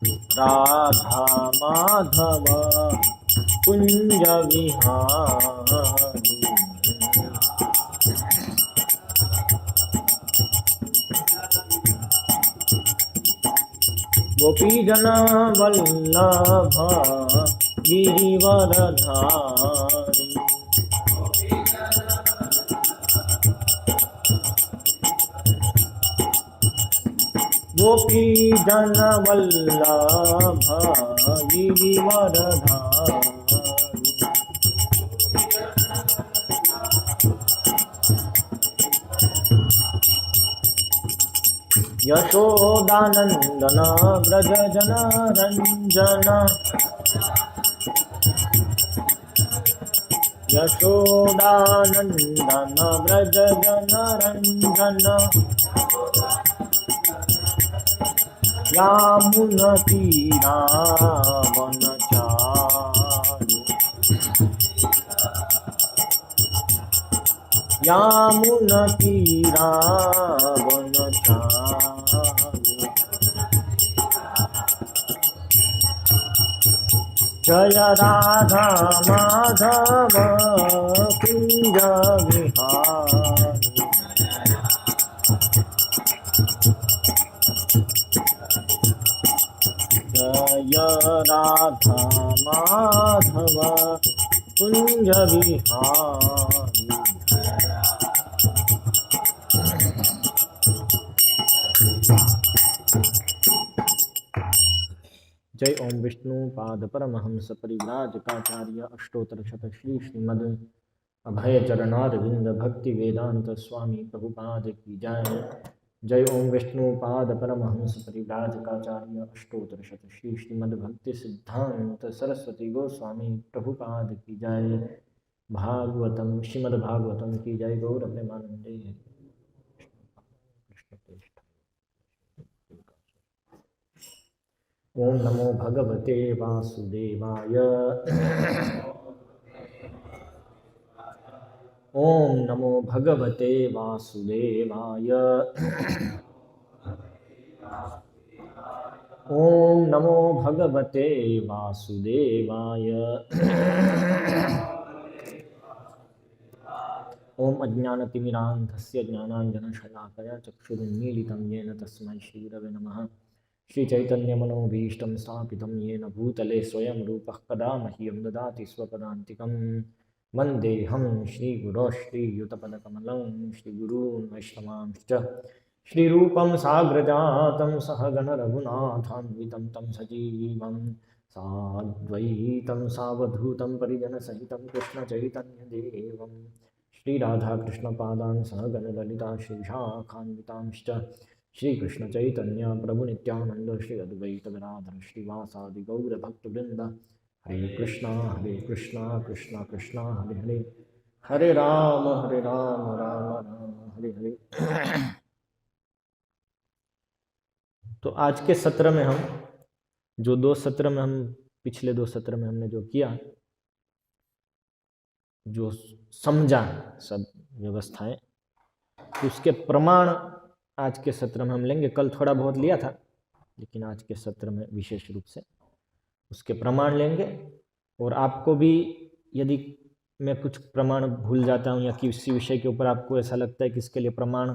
राधा माधव कुंज विहारी। गोपी जन वल्लभ गिरिवरधारी। गोपी जन वल्लभ गिरिवरधारी। यशोदानंदन व्रज जन रंजन। यशोदानंदन व्रज जन रंजन। यामुनतीरावनचारि। यामुनतीरावनचारि। जय राधा माधव कुंज विहारी। जय राधा माधव कुंज विहारी। जय ओम विष्णु पाद परमहंस परिव्राजकाचार्य अष्टोत्तर शत श्री श्रीमद अभय चरणारविंद भक्ति वेदांत स्वामी प्रभुपाद की जय। जय ओम विष्णु पाद परमहंस परिव्राजकाचार्य अष्टोत्तर शत श्री श्रीमद भक्ति सिद्धांत सरस्वती गोस्वामी प्रभुपाद की जय। भागवतम श्रीमद् भागवतम की जय। गौर प्रेमानंदे। ओम नमो भगवते वासुदेवाय। ओम नमो भगवते वासुदेवाय। ओम नमो भगवते वासुदेवाय। ओम अज्ञानतिमिरान्धस्य ज्ञानाञ्जनशलाकया चक्षुरुन्मीलितं येन तस्मै श्रीगुरवे नमः। श्रीचैतन्यमनोभीष्टं स्थापितं येन भूतले स्वयं रूपः कदा मह्यं ददाति स्वपदान्तिकं। वन्देऽहं श्रीगुरोः श्रीयुतपदकमलं श्रीगुरून् वैष्णवांश्च। श्रीरूपं साग्रजातं सहगण रघुनाथान्वितं तं सजीवं साद्वैतं सावधूतं परिजनसहितं कृष्णचैतन्यदेवं श्रीराधाकृष्णपादान् सहगण ललिता श्रीशाखान्वितांश्च। श्रीकृष्ण चैतन्य प्रभु नित्यानंद श्री अद्वैत गदाधर श्रीवासादि गौर भक्तवृंद। हरे कृष्णा कृष्णा कृष्णा हरे हरे। हरे राम राम राम हरे हरे। तो आज के सत्र में हम जो पिछले दो सत्र में हमने जो किया, जो समझा सब व्यवस्थाएं, उसके प्रमाण आज के सत्र में हम लेंगे। कल थोड़ा बहुत लिया था, लेकिन आज के सत्र में विशेष रूप से उसके प्रमाण लेंगे। और आपको भी यदि मैं कुछ प्रमाण भूल जाता हूं या किसी विषय के ऊपर आपको ऐसा लगता है कि इसके लिए प्रमाण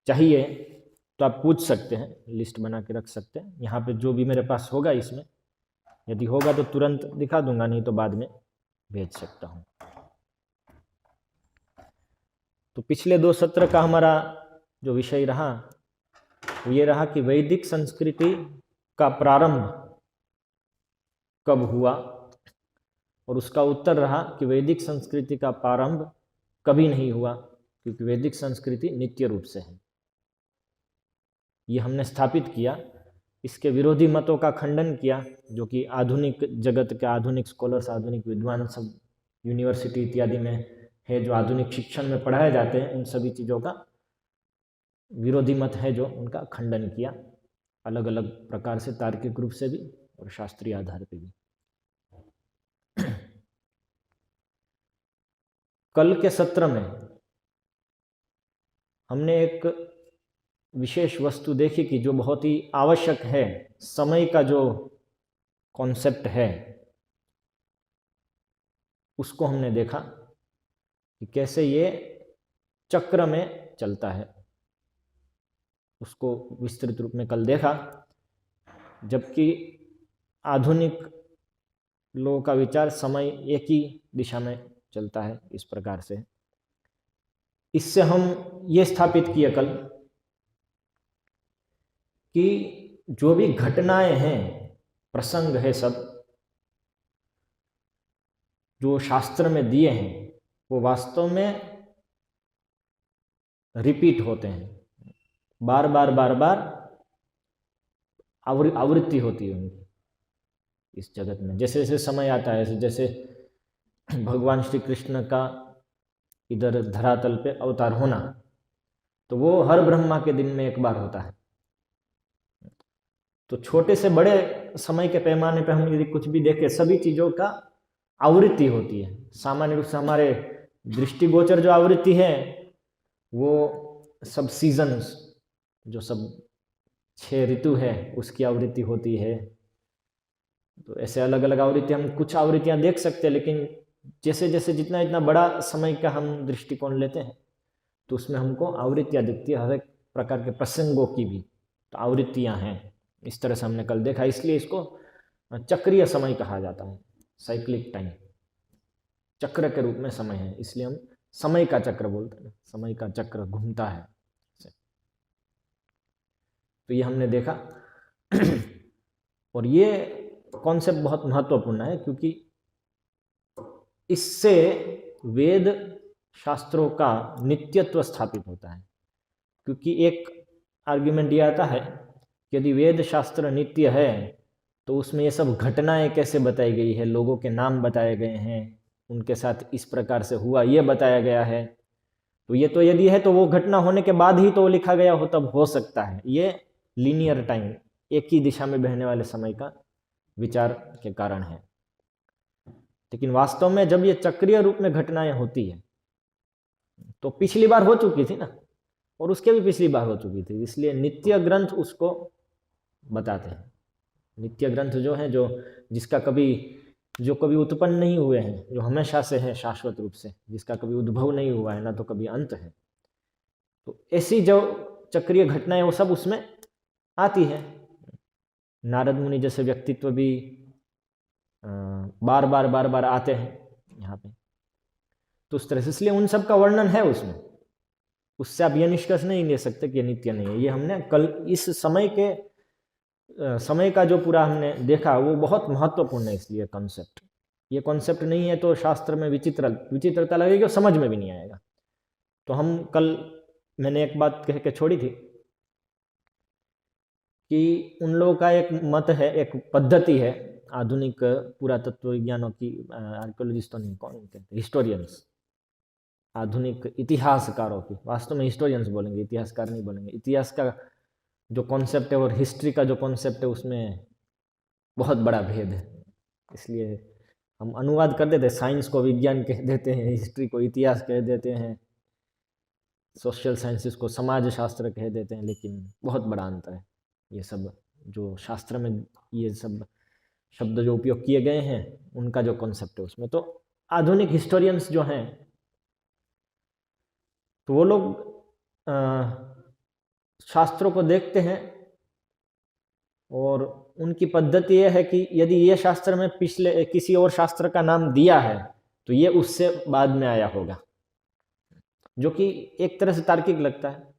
चाहिए, तो आप पूछ सकते हैं, लिस्ट बना के रख सकते हैं। यहाँ पे जो भी मेरे पास होगा, इसमें यदि होगा तो तुरंत दिखा दूंगा, नहीं तो बाद में भेज सकता हूँ। तो पिछले दो सत्र का हमारा जो विषय रहा वो ये रहा कि वैदिक संस्कृति का प्रारंभ कब हुआ, और उसका उत्तर रहा कि वैदिक संस्कृति का प्रारंभ कभी नहीं हुआ, क्योंकि वैदिक संस्कृति नित्य रूप से है। ये हमने स्थापित किया। इसके विरोधी मतों का खंडन किया, जो कि आधुनिक जगत के आधुनिक स्कॉलर्स, आधुनिक विद्वान सब यूनिवर्सिटी इत्यादि में है, जो आधुनिक शिक्षण में पढ़ाए जाते हैं, उन सभी चीज़ों का विरोधी मत है जो उनका खंडन किया, अलग अलग प्रकार से, तार्किक रूप से भी और शास्त्रीय आधार पर भी। कल के सत्र में हमने एक विशेष वस्तु देखी कि जो बहुत ही आवश्यक है, समय का जो कॉन्सेप्ट है उसको हमने देखा कि कैसे ये चक्र में चलता है, उसको विस्तृत रूप में कल देखा। जबकि आधुनिक लोगों का विचार समय एक ही दिशा में चलता है इस प्रकार से। इससे हम ये स्थापित किए कल कि जो भी घटनाएं हैं, प्रसंग है, सब जो शास्त्र में दिए हैं वो वास्तव में रिपीट होते हैं, बार बार बार बार आवृत्ति होती है उनकी इस जगत में। जैसे जैसे समय आता है, जैसे भगवान श्री कृष्ण का इधर धरातल पे अवतार होना, तो वो हर ब्रह्मा के दिन में एक बार होता है। तो छोटे से बड़े समय के पैमाने पे हम यदि कुछ भी देखें, सभी चीज़ों का आवृत्ति होती है। सामान्य रूप से हमारे दृष्टिगोचर जो आवृत्ति है वो सब सीजन्स, जो सब 6 ऋतु है उसकी आवृत्ति होती है। तो ऐसे अलग अलग आवृत्ति, हम कुछ आवृत्तियां देख सकते हैं, लेकिन जैसे जैसे जितना इतना बड़ा समय का हम दृष्टिकोण लेते हैं तो उसमें हमको आवृत्तियां दिखती है, हर एक प्रकार के प्रसंगों की भी तो आवृत्तियां हैं। इस तरह से हमने कल देखा। इसलिए इसको चक्रीय समय कहा जाता है, साइक्लिक टाइम, चक्र के रूप में समय है, इसलिए हम समय का चक्र बोलते हैं। समय का चक्र घूमता है। तो ये हमने देखा और ये कॉन्सेप्ट बहुत महत्वपूर्ण है, क्योंकि इससे वेद शास्त्रों का नित्यत्व स्थापित होता है। क्योंकि एक आर्ग्यूमेंट ये आता है कि यदि वेद शास्त्र नित्य है तो उसमें ये सब घटनाएं कैसे बताई गई है, लोगों के नाम बताए गए हैं, उनके साथ इस प्रकार से हुआ ये बताया गया है, तो ये तो यदि है तो वो घटना होने के बाद ही तो लिखा गया हो तब हो सकता है। ये लीनियर टाइम, एक ही दिशा में बहने वाले समय का विचार के कारण है। लेकिन वास्तव में जब ये चक्रीय रूप में घटनाएं होती है तो पिछली बार हो चुकी थी ना, और उसके भी पिछली बार हो चुकी थी, इसलिए नित्य ग्रंथ उसको बताते हैं। नित्य ग्रंथ जो है, जो जिसका कभी उत्पन्न नहीं हुए हैं, जो हमेशा से है शाश्वत रूप से, जिसका कभी उद्भव नहीं हुआ है ना तो कभी अंत है, तो ऐसी जो चक्रीय घटनाएं वो सब उसमें आती है। नारद मुनि जैसे व्यक्तित्व भी बार बार आते हैं यहाँ पे, तो उस तरह से, इसलिए उन सब का वर्णन है उसमें। उससे आप ये निष्कर्ष नहीं ले सकते कि ये नित्य नहीं है। ये हमने कल इस समय का जो पूरा हमने देखा वो बहुत महत्वपूर्ण है। इसलिए कॉन्सेप्ट, ये कॉन्सेप्ट नहीं है तो शास्त्र में विचित्रता लगेगी और समझ में भी नहीं आएगा। तो हम कल, मैंने एक बात कह के छोड़ी थी कि उन लोगों का एक मत है, एक पद्धति है, आधुनिक पुरातत्व विज्ञानों की, आर्कियोलॉजिस्टों नहीं, कौन कहते हैं, हिस्टोरियंस, आधुनिक इतिहासकारों की, वास्तव में हिस्टोरियंस बोलेंगे, इतिहासकार नहीं बोलेंगे। इतिहास का जो कॉन्सेप्ट है और हिस्ट्री का जो कॉन्सेप्ट है उसमें बहुत बड़ा भेद है। इसलिए हम अनुवाद कर देते हैं, साइंस को विज्ञान कह देते हैं, हिस्ट्री को इतिहास कह देते हैं, सोशल साइंसेस को समाज शास्त्र कह देते हैं, लेकिन बहुत बड़ा अंतर है। ये सब जो शास्त्र में ये सब शब्द जो उपयोग किए गए हैं उनका जो कॉन्सेप्ट है उसमें, तो आधुनिक हिस्टोरियंस जो हैं तो वो लोग शास्त्रों को देखते हैं और उनकी पद्धति यह है कि यदि ये शास्त्र में पिछले किसी और शास्त्र का नाम दिया है तो ये उससे बाद में आया होगा, जो कि एक तरह से तार्किक लगता है।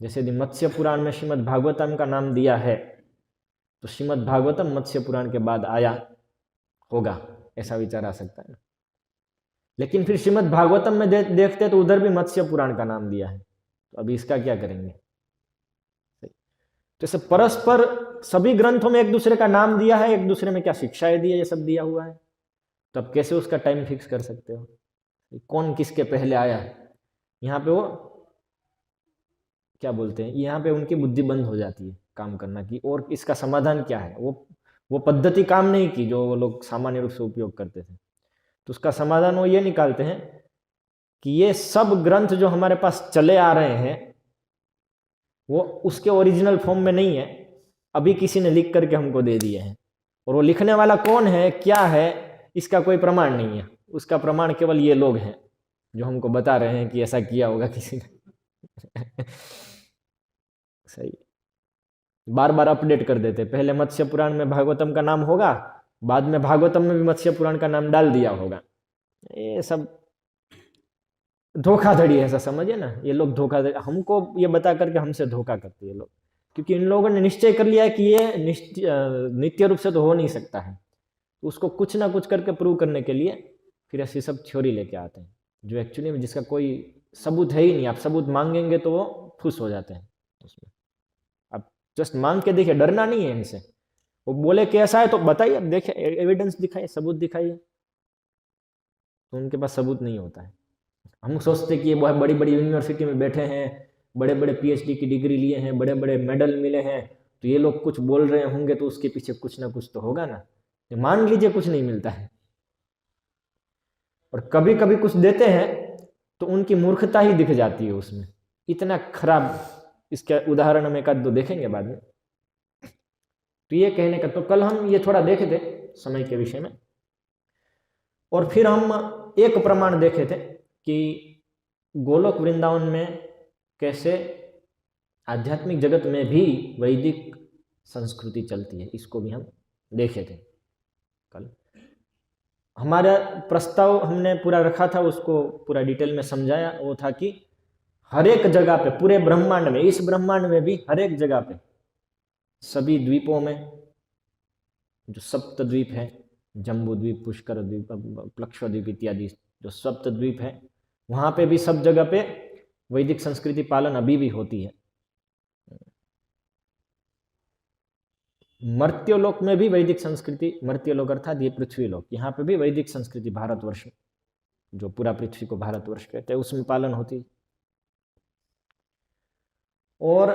जैसे यदि मत्स्य पुराण में श्रीमद् भागवतम का नाम दिया है तो श्रीमद् भागवतम मत्स्य पुराण के बाद आया होगा, ऐसा विचार आ सकता है। लेकिन फिर श्रीमद् भागवतम में देखते तो उधर भी मत्स्य पुराण का नाम दिया है, तो अभी इसका क्या करेंगे। जैसे परस्पर सभी ग्रंथों में एक दूसरे का नाम दिया है, एक दूसरे में क्या शिक्षाएं दी है, ये सब दिया हुआ है, तो अब कैसे उसका टाइम फिक्स कर सकते हो, कौन किसके पहले आया। यहाँ पे वो क्या बोलते हैं, यहाँ पे उनकी बुद्धि बंद हो जाती है काम करना की, और इसका समाधान क्या है। वो पद्धति काम नहीं की जो वो लोग सामान्य रूप से उपयोग करते थे, तो उसका समाधान वो ये निकालते हैं कि ये सब ग्रंथ जो हमारे पास चले आ रहे हैं वो उसके ओरिजिनल फॉर्म में नहीं है, अभी किसी ने लिख करके हमको दे दिए हैं, और वो लिखने वाला कौन है, क्या है, इसका कोई प्रमाण नहीं है। उसका प्रमाण केवल ये लोग हैं जो हमको बता रहे हैं कि ऐसा किया होगा किसी ने। सही, बार बार अपडेट कर देते, पहले मत्स्य पुराण में भागवतम का नाम होगा, बाद में भागवतम में भी मत्स्य पुराण का नाम डाल दिया होगा। ये सब धोखाधड़ी है, ऐसा समझिए ना। ये लोग धोखाधड़ी, हमको ये बता करके हमसे धोखा करते हैं लोग, क्योंकि इन लोगों ने निश्चय कर लिया है कि ये नित्य रूप से तो हो नहीं सकता है। उसको कुछ ना कुछ करके प्रूव करने के लिए फिर ऐसी सब थ्योरी लेके आते हैं, जो एक्चुअली में जिसका कोई सबूत है ही नहीं। आप सबूत मांगेंगे तो वो खुश हो जाते हैं उसमें। आप जस्ट मांग के देखिए, डरना नहीं है इनसे। वो बोले कि ऐसा है तो बताइए, देखिए, एविडेंस दिखाइए, सबूत दिखाइए, तो उनके पास सबूत नहीं होता है। हम सोचते कि ये बहुत बड़ी बड़ी यूनिवर्सिटी में बैठे हैं, बड़े बड़े पीएचडी की डिग्री लिए हैं, बड़े बड़े मेडल मिले हैं, तो ये लोग कुछ बोल रहे होंगे तो उसके पीछे कुछ ना कुछ तो होगा ना। मान लीजिए कुछ नहीं मिलता है, और कभी कभी कुछ देते हैं तो उनकी मूर्खता ही दिख जाती है उसमें, इतना खराब। इसके उदाहरण हम एक आध दो देखेंगे बाद में। तो ये कहने का, तो कल हम ये थोड़ा देखे थे समय के विषय में, और फिर हम एक प्रमाण देखे थे कि गोलोक वृंदावन में कैसे आध्यात्मिक जगत में भी वैदिक संस्कृति चलती है, इसको भी हम देखे थे कल। हमारा प्रस्ताव हमने पूरा रखा था, उसको पूरा डिटेल में समझाया। वो था कि हर एक जगह पे, पूरे ब्रह्मांड में, इस ब्रह्मांड में भी हर एक जगह पे, सभी द्वीपों में, जो सप्त द्वीप है, जम्बू द्वीप, पुष्कर द्वीप, प्लक्ष द्वीप इत्यादि जो सप्त द्वीप है, वहां पे भी सब जगह पे वैदिक संस्कृति पालन अभी भी होती है। मर्त्यलोक में भी वैदिक संस्कृति, मर्त्यलोक अर्थात ये पृथ्वी लोक, यहाँ पे भी वैदिक संस्कृति, भारतवर्ष जो पूरा पृथ्वी को भारतवर्ष कहते हैं, उसमें पालन होती है। और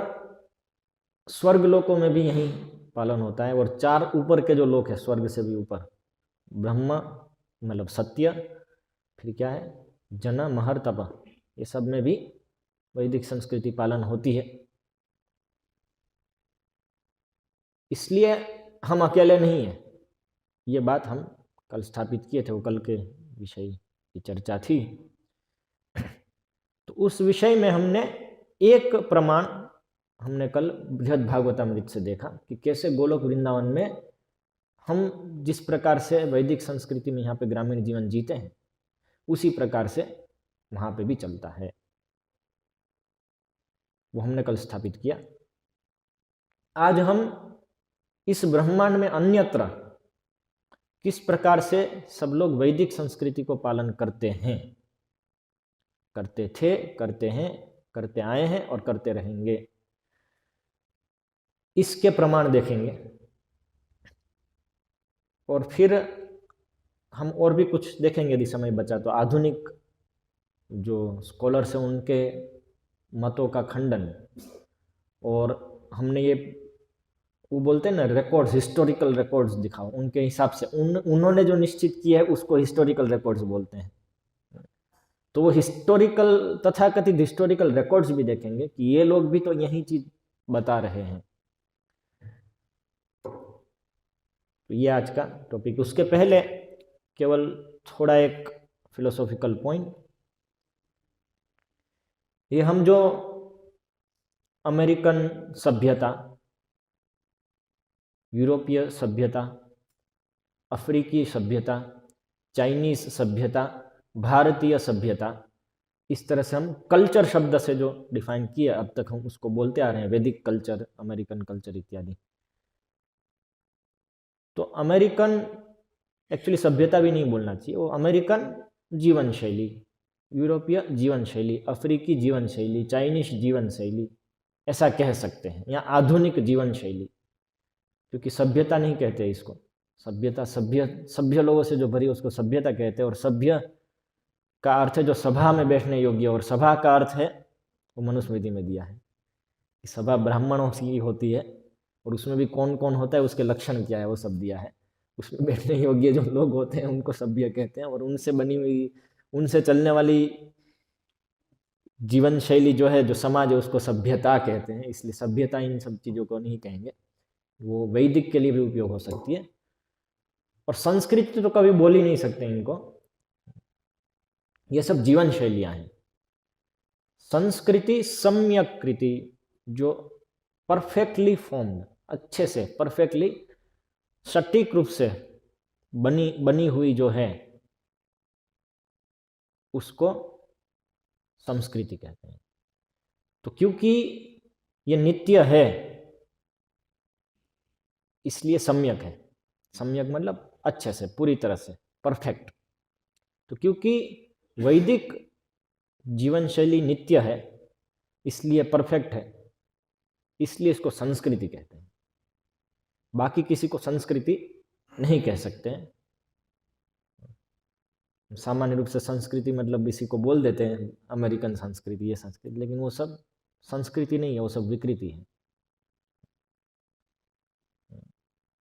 स्वर्ग लोकों में भी यही पालन होता है। और चार ऊपर के जो लोक है, स्वर्ग से भी ऊपर, ब्रह्म मतलब सत्य, फिर क्या है, जन, महर, तप, ये सब में भी वैदिक संस्कृति पालन होती है। इसलिए हम अकेले नहीं हैं, ये बात हम कल स्थापित किए थे, वो कल के विषय की चर्चा थी। तो उस विषय में हमने एक प्रमाण हमने कल बृहद भागवतामृत से देखा कि कैसे गोलोक वृंदावन में हम जिस प्रकार से वैदिक संस्कृति में यहाँ पे ग्रामीण जीवन जीते हैं, उसी प्रकार से वहाँ पे भी चलता है। वो हमने कल स्थापित किया। आज हम इस ब्रह्मांड में अन्यत्र किस प्रकार से सब लोग वैदिक संस्कृति को पालन करते हैं, करते थे, करते हैं, करते आए हैं और करते रहेंगे, इसके प्रमाण देखेंगे। और फिर हम और भी कुछ देखेंगे यदि समय बचा तो। आधुनिक जो स्कॉलर्स हैं उनके मतों का खंडन, और हमने ये वो बोलते हैं ना रिकॉर्ड्स, हिस्टोरिकल रिकॉर्ड्स दिखाओ, उनके हिसाब से उन्होंने जो निश्चित किया है उसको हिस्टोरिकल रिकॉर्ड्स बोलते हैं। तो वो हिस्टोरिकल, तथाकथित हिस्टोरिकल रिकॉर्ड्स भी देखेंगे कि ये लोग भी तो यही चीज बता रहे हैं। तो ये आज का टॉपिक। उसके पहले केवल थोड़ा एक फिलोसॉफिकल पॉइंट, ये हम जो अमेरिकन सभ्यता, यूरोपीय सभ्यता, अफ्रीकी सभ्यता, चाइनीज सभ्यता, भारतीय सभ्यता, इस तरह से हम कल्चर शब्द से जो डिफाइन किया अब तक हम उसको बोलते आ रहे हैं, वैदिक कल्चर, अमेरिकन कल्चर इत्यादि। तो अमेरिकन एक्चुअली सभ्यता भी नहीं बोलना चाहिए, वो अमेरिकन जीवन शैली, यूरोपीय जीवन शैली, अफ्रीकी जीवन शैली, चाइनीज जीवन शैली, ऐसा कह सकते हैं, या आधुनिक जीवन शैली, क्योंकि सभ्यता नहीं कहते इसको। सभ्यता सभ्य लोगों से जो भरी उसको सभ्यता कहते हैं, और सभ्य का अर्थ है जो सभा में बैठने योग्य, और सभा का अर्थ है वो मनुस्मृति में दिया है कि सभा ब्राह्मणों की होती है, और उसमें भी कौन कौन होता है, उसके लक्षण क्या है, वो सब दिया है। उसमें बैठने योग्य जो लोग होते हैं उनको सभ्य कहते हैं, और उनसे बनी हुई, उनसे चलने वाली जीवन शैली जो है, जो समाज है, उसको सभ्यता कहते हैं, इसलिए सभ्यता इन सब चीज़ों को नहीं कहेंगे, वो वैदिक के लिए भी उपयोग हो सकती है। और संस्कृति तो कभी बोल ही नहीं सकते इनको, ये सब जीवन शैलियाँ हैं। संस्कृति सम्यक कृति, जो परफेक्टली फॉर्म्ड, अच्छे से परफेक्टली सटीक रूप से बनी बनी हुई जो है, उसको संस्कृति कहते हैं। तो क्योंकि ये नित्य है, इसलिए सम्यक है। सम्यक मतलब अच्छे से, पूरी तरह से, परफेक्ट। तो क्योंकि वैदिक जीवन शैली नित्य है, इसलिए परफेक्ट है, इसलिए इसको संस्कृति कहते हैं। बाकी किसी को संस्कृति नहीं कह सकते हैं। सामान्य रूप से संस्कृति मतलब इसी को बोल देते हैं, अमेरिकन संस्कृति, ये संस्कृति, लेकिन वो सब संस्कृति नहीं है, वो सब विकृति है,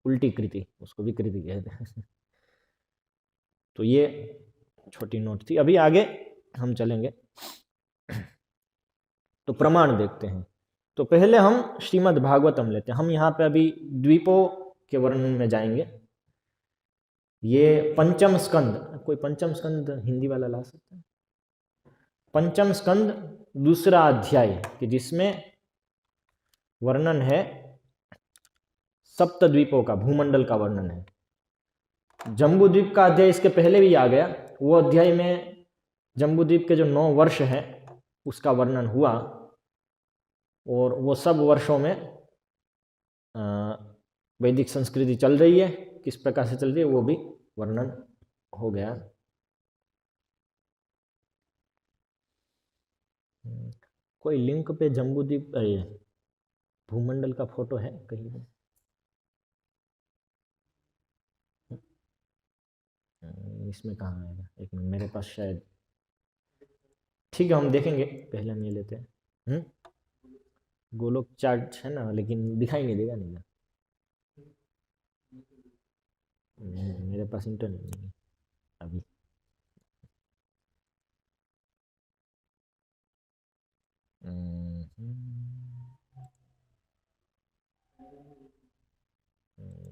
उल्टी कृति, उसको विकृति कहते हैं। तो ये छोटी नोट थी। अभी आगे हम चलेंगे तो प्रमाण देखते हैं। तो पहले हम श्रीमद् भागवतम लेते हैं। हम यहाँ पे अभी द्वीपों के वर्णन में जाएंगे। ये पंचम स्कंद, कोई पंचम स्कंद हिंदी वाला ला सकता है? पंचम स्कंद दूसरा अध्याय, कि जिसमें वर्णन है सप्तद्वीपों का, भूमंडल का वर्णन है। जम्बूद्वीप का अध्याय इसके पहले भी आ गया। वो अध्याय में जम्बूद्वीप के जो 9 वर्ष हैं उसका वर्णन हुआ, और वो सब वर्षों में वैदिक संस्कृति चल रही है, किस प्रकार से चल रही है वो भी वर्णन हो गया। कोई लिंक पे जम्बूद्वीप भूमंडल का फोटो है कहीं पे? इसमें कहाँ आएगा? एक मिनट, मेरे पास शायद, ठीक है हम देखेंगे, पहले हम ये लेते हैं। गोलोक चार्ट है ना, लेकिन दिखाई नहीं देगा, नहीं, मेरे पास इंटरनेट नहीं है अभी।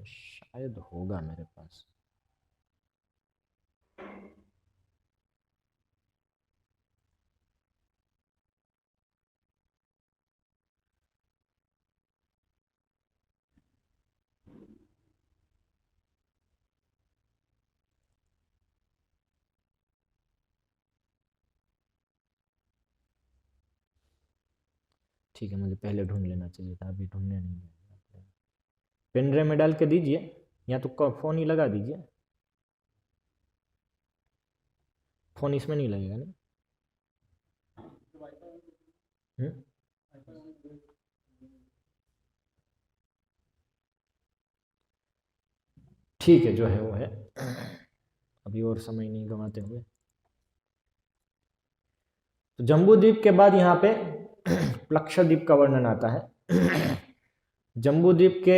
शायद होगा मेरे पास। ठीक है, मुझे पहले ढूंढ लेना चाहिए था, अभी ढूंढने नहीं गया। पेन ड्राइव में डाल के दीजिए, या तो फ़ोन ही लगा दीजिए। फ़ोन इसमें नहीं लगेगा ना? ठीक है, जो है वो है। अभी और समय नहीं गंवाते हुए, तो जम्बूद्वीप के बाद यहाँ पे प्लक्षद्वीप का वर्णन आता है। जम्बूद्वीप के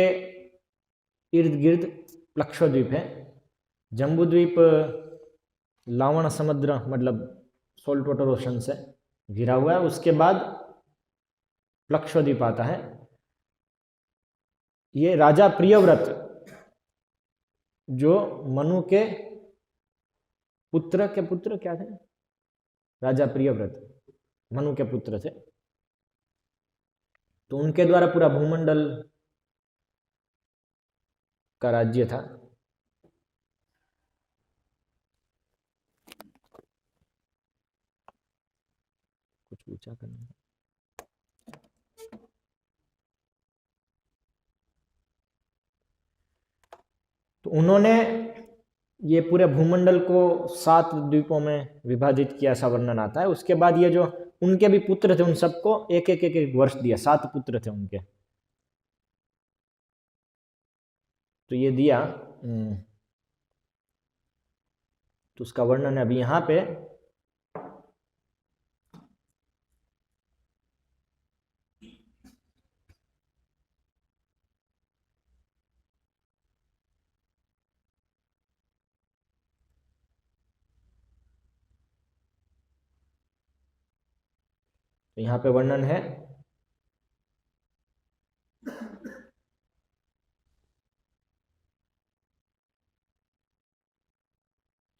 इर्द गिर्द प्लक्षद्वीप है। जम्बूद्वीप लावण समुद्र मतलब सोल्ट वाटर ओशन से घिरा हुआ है। उसके बाद प्लक्षद्वीप आता है। ये राजा प्रियव्रत, जो मनु के पुत्र क्या थे? राजा प्रियव्रत मनु के पुत्र थे, तो उनके द्वारा पूरा भूमंडल का राज्य था। कुछ ऊंचा करना है। तो उन्होंने ये पूरे भूमंडल को 7 द्वीपों में विभाजित किया, ऐसा वर्णन आता है। उसके बाद ये जो उनके भी पुत्र थे, उन सबको एक एक एक एक वर्ष दिया। 7 पुत्र थे उनके, तो ये दिया। तो उसका वर्णन है अभी यहाँ पे। तो यहाँ पे वर्णन है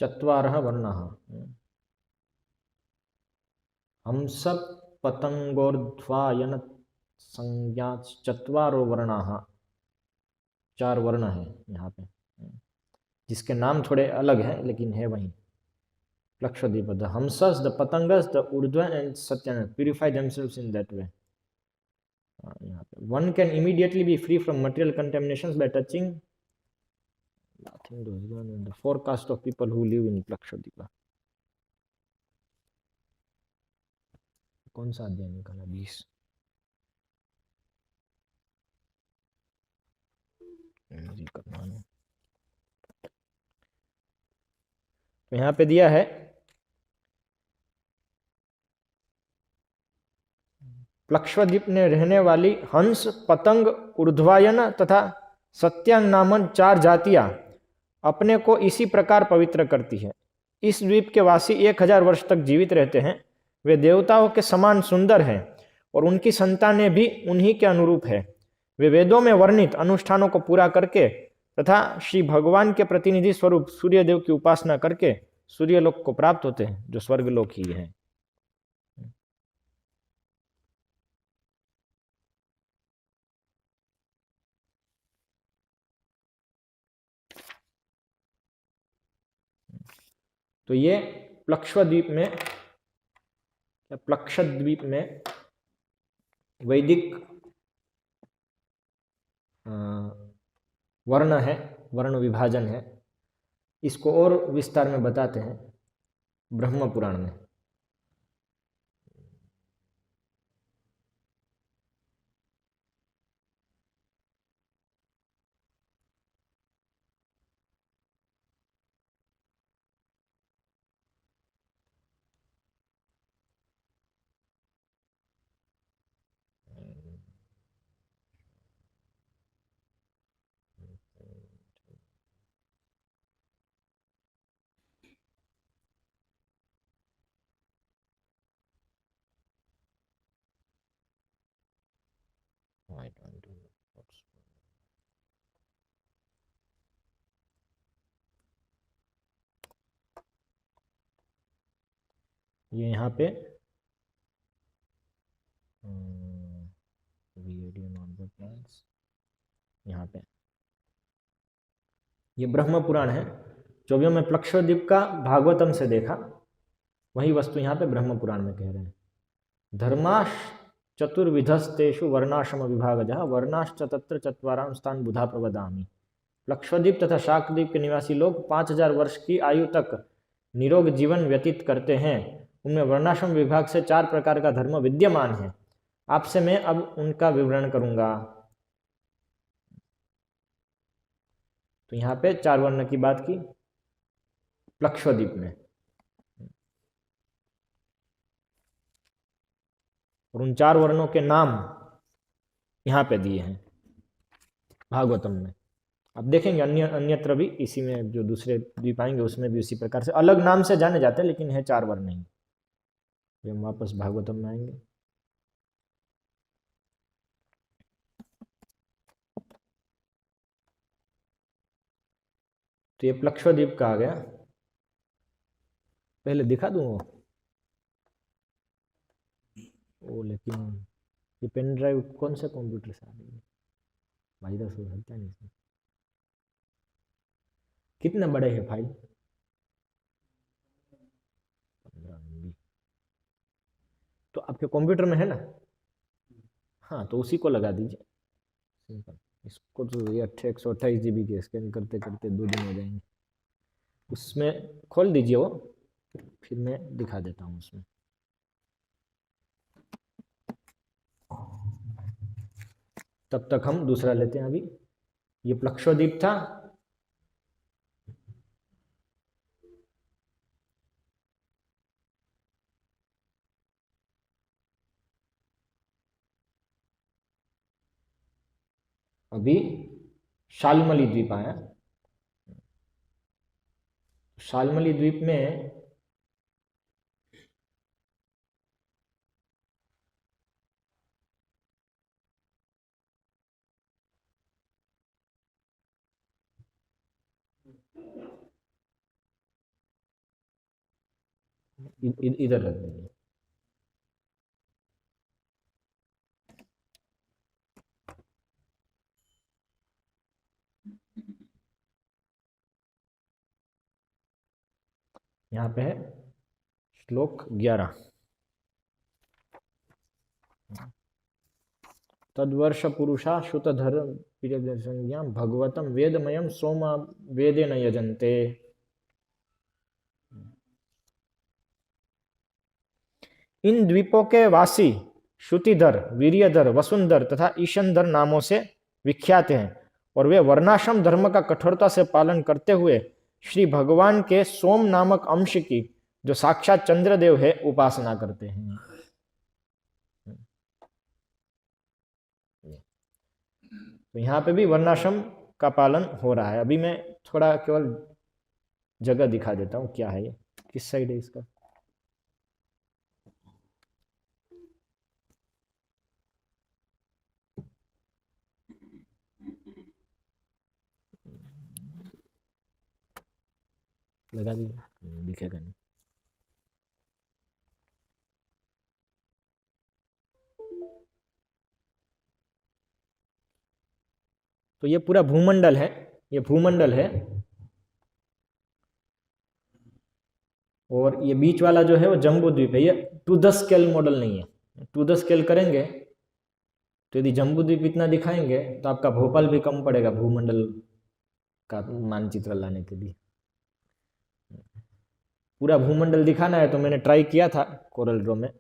चत्वारः वर्णाः। हंस पतंगोर्ध्वायन संज्ञा चत्वारो वर्णाः, 4 वर्ण है यहाँ पे, जिसके नाम थोड़े अलग हैं लेकिन है वही। Lakshadweep, the Hamsas, the Patangas, the Urdhva and Satyana purify themselves in that way. One can immediately be free from material contaminations by touching nothing those the forecast of people who live in Lakshadweep. कौन सा अध्याय निकाला? 20। तो यहाँ पे दिया है लक्षद्वीप में रहने वाली हंस, पतंग, ऊर्ध्वायन तथा सत्यांग नामक 4 जातियां अपने को इसी प्रकार पवित्र करती है। इस द्वीप के वासी 1000 वर्ष तक जीवित रहते हैं। वे देवताओं के समान सुंदर हैं और उनकी संतानें भी उन्हीं के अनुरूप है। वे वेदों में वर्णित अनुष्ठानों को पूरा करके तथा श्री भगवान के प्रतिनिधि स्वरूप सूर्यदेव की उपासना करके सूर्यलोक को प्राप्त होते हैं, जो स्वर्गलोक ही है। तो ये प्लक्षद्वीप में वैदिक वर्ण है, वर्ण विभाजन है। इसको और विस्तार में बताते हैं ब्रह्म पुराण में। ये यहाँ पे यहाँ पे ये ब्रह्म पुराण है। जो भी मैं प्लक्षद्वीप का भागवतम से देखा वही वस्तु यहाँ पे ब्रह्म पुराण में कह रहे हैं। धर्माश चतुर्विधस्तेषु वर्णाश्रम विभागजः वर्णाश्च तत्र चत्वारां स्थान बुधा प्रवदामि। लक्षद्वीप तथा शाकद्वीप के निवासी लोग 5000 वर्ष की आयु तक निरोग जीवन व्यतीत करते हैं। उनमें वर्णाश्रम विभाग से 4 प्रकार का धर्म विद्यमान है। आपसे मैं अब उनका विवरण करूंगा। तो यहाँ पे 4 वर्ण की बात की लक्षद्वीप में, और उन 4 वर्णों के नाम यहाँ पे दिए हैं भागवतम में। आप देखेंगे अन्यत्र भी इसी में जो दूसरे द्वीप आएंगे उसमें भी उसी प्रकार से अलग नाम से जाने जाते हैं, लेकिन है 4 वर्ण ही। हम वापस भागवतम में आएंगे। तो ये प्लक्षद्वीप का आ गया। पहले दिखा दूं वो लेकिन ये पेन ड्राइव कौन से कंप्यूटर से आ रही है भाई? 10 हो सकता नहीं इसमें। कितने बड़े है फाइल? 15 MB। तो आपके कंप्यूटर में है ना? हाँ, तो उसी को लगा दीजिए सिंपल। इसको तो ये 128 GB के स्कैन करते करते 2 दिन हो जाएंगे। उसमें खोल दीजिए वो, फिर मैं दिखा देता हूँ उसमें। तब तक हम दूसरा लेते हैं। अभी ये प्लक्षद्वीप था। अभी शाल्मली द्वीप आया। शाल्मली द्वीप में इधर रख देंगे। यहाँ पे है श्लोक 11। तद्वर्ष पुरुषा श्रुतधर संज्ञा भगवतम वेदमयम सोमा वेदे न यजन्ते। इन द्वीपों के वासी श्रुतिधर, वीर्यधर, वसुंधर तथा ईशनधर नामों से विख्यात हैं और वे वर्णाश्रम धर्म का कठोरता से पालन करते हुए श्री भगवान के सोम नामक अंश की, जो साक्षात चंद्रदेव है, उपासना करते हैं। तो यहाँ पे भी वर्णाश्रम का पालन हो रहा है। अभी मैं थोड़ा केवल जगह दिखा देता हूँ, क्या है ये, किस साइड है इसका। लगा दीजिए, दिखेगा नहीं। तो ये पूरा भूमंडल है, ये भूमंडल है, और ये बीच वाला जो है वो जम्बू द्वीप है। ये टू द स्केल मॉडल नहीं है। टू द स्केल करेंगे तो यदि जम्बू द्वीप इतना दिखाएंगे तो आपका भोपाल भी कम पड़ेगा भूमंडल का मानचित्र लाने के लिए। पूरा भूमंडल दिखाना है तो मैंने ट्राई किया था कोरल ड्रॉ में।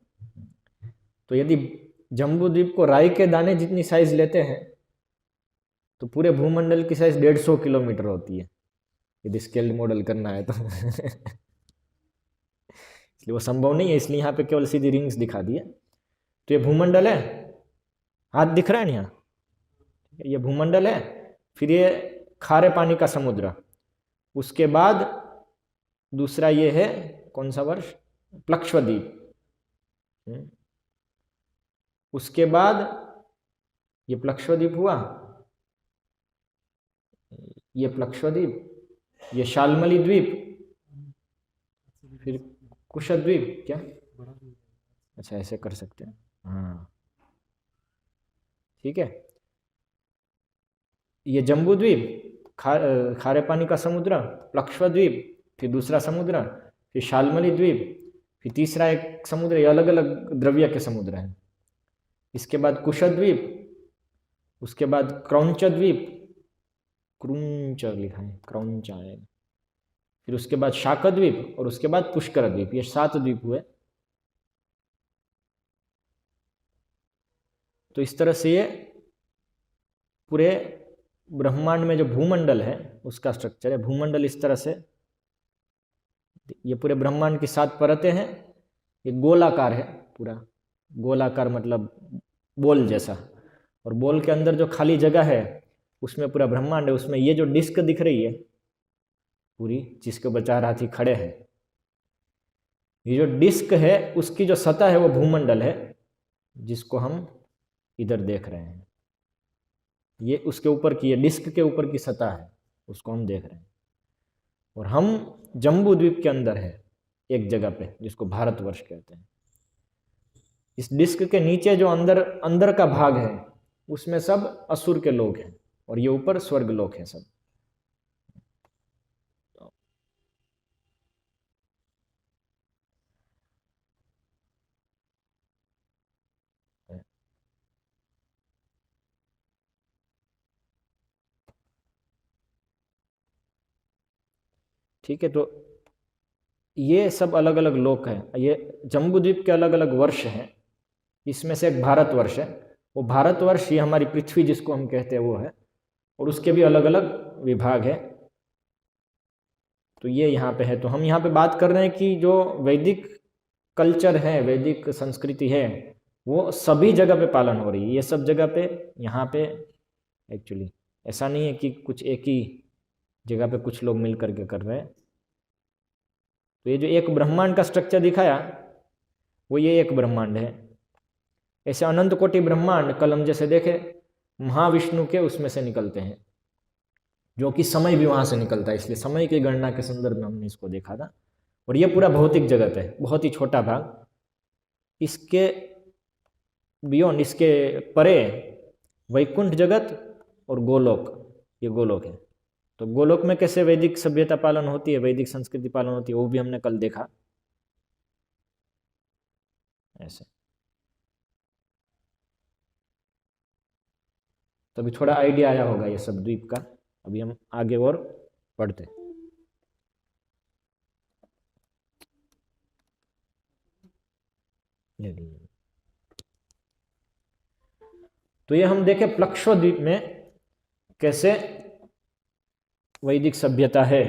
तो यदि जम्बू द्वीप को राई के दाने जितनी साइज लेते हैं तो पूरे भूमंडल की साइज 150 किलोमीटर होती है, यदि स्केल्ड मॉडल करना है तो इसलिए वो संभव नहीं है, इसलिए यहाँ पे केवल सीधी रिंग्स दिखा दिए। तो ये भूमंडल है, हाथ दिख रहा है ना यहाँ, ये भूमंडल है। फिर ये खारे पानी का समुद्र, उसके बाद दूसरा ये है कौन सा वर्ष, प्लक्षद्वीप। उसके बाद ये प्लक्षद्वीप हुआ, ये प्लक्षद्वीप, ये शाल्मली द्वीप, फिर कुशद्वीप। क्या, अच्छा ऐसे कर सकते हैं, हाँ ठीक है। ये जम्बू द्वीप, खारे पानी का समुद्र, प्लक्षद्वीप, फिर दूसरा समुद्र, फिर शाल्मली द्वीप, फिर तीसरा एक समुद्र। ये अलग अलग द्रव्य के समुद्र हैं। इसके बाद कुशद्वीप, उसके बाद क्रौंच द्वीप, क्रुंच लिखा है, क्रौंच है। फिर उसके बाद शाकद्वीप और उसके बाद पुष्कर द्वीप। ये 7 द्वीप हुए। तो इस तरह से ये पूरे ब्रह्मांड में जो भूमंडल है उसका स्ट्रक्चर है। भूमंडल इस तरह से, ये पूरे ब्रह्मांड की 7 परतें हैं। ये गोलाकार है, पूरा गोलाकार मतलब बॉल जैसा, और बॉल के अंदर जो खाली जगह है उसमें पूरा ब्रह्मांड है। उसमें ये जो डिस्क दिख रही है पूरी, जिसके ऊपर 4 हाथी खड़े हैं, ये जो डिस्क है उसकी जो सतह है वो भूमंडल है, जिसको हम इधर देख रहे हैं। ये उसके ऊपर की, ये डिस्क के ऊपर की सतह है, उसको हम देख रहे हैं। और हम जम्बू द्वीप के अंदर है एक जगह पे, जिसको भारतवर्ष कहते हैं। इस डिस्क के नीचे जो अंदर अंदर का भाग है उसमें सब असुर के लोग हैं, और ये ऊपर स्वर्ग लोक है सब। ठीक है, तो ये सब अलग अलग लोक हैं। ये जम्बू द्वीप के अलग अलग वर्ष हैं। इसमें से एक भारतवर्ष है। वो भारतवर्ष ये हमारी पृथ्वी जिसको हम कहते हैं वो है, और उसके भी अलग अलग विभाग है। तो ये यहाँ पे है। तो हम यहाँ पे बात कर रहे हैं कि जो वैदिक कल्चर है, वैदिक संस्कृति है, वो सभी जगह पे पालन हो रही है। ये सब जगह पे, यहाँ पे एक्चुअली ऐसा नहीं है कि कुछ एक ही जगह पे कुछ लोग मिल करके कर रहे हैं। तो ये जो एक ब्रह्मांड का स्ट्रक्चर दिखाया वो ये एक ब्रह्मांड है। ऐसे अनंत कोटि ब्रह्मांड कल हम जैसे देखे महाविष्णु के उसमें से निकलते हैं, जो कि समय भी वहाँ से निकलता है। इसलिए समय की गणना के संदर्भ में हमने इसको देखा था। और ये पूरा भौतिक जगत है, बहुत ही छोटा भाग। इसके बियॉन्ड, इसके परे वैकुंठ जगत और गोलोक, ये गोलोक है। तो गोलोक में कैसे वैदिक सभ्यता पालन होती है, वैदिक संस्कृति पालन होती है, वो भी हमने कल देखा। ऐसे तो अभी थोड़ा आइडिया आया होगा ये सब द्वीप का। अभी हम आगे और पढ़ते। तो ये हम देखें प्लक्षो द्वीप में कैसे वैदिक सभ्यता है।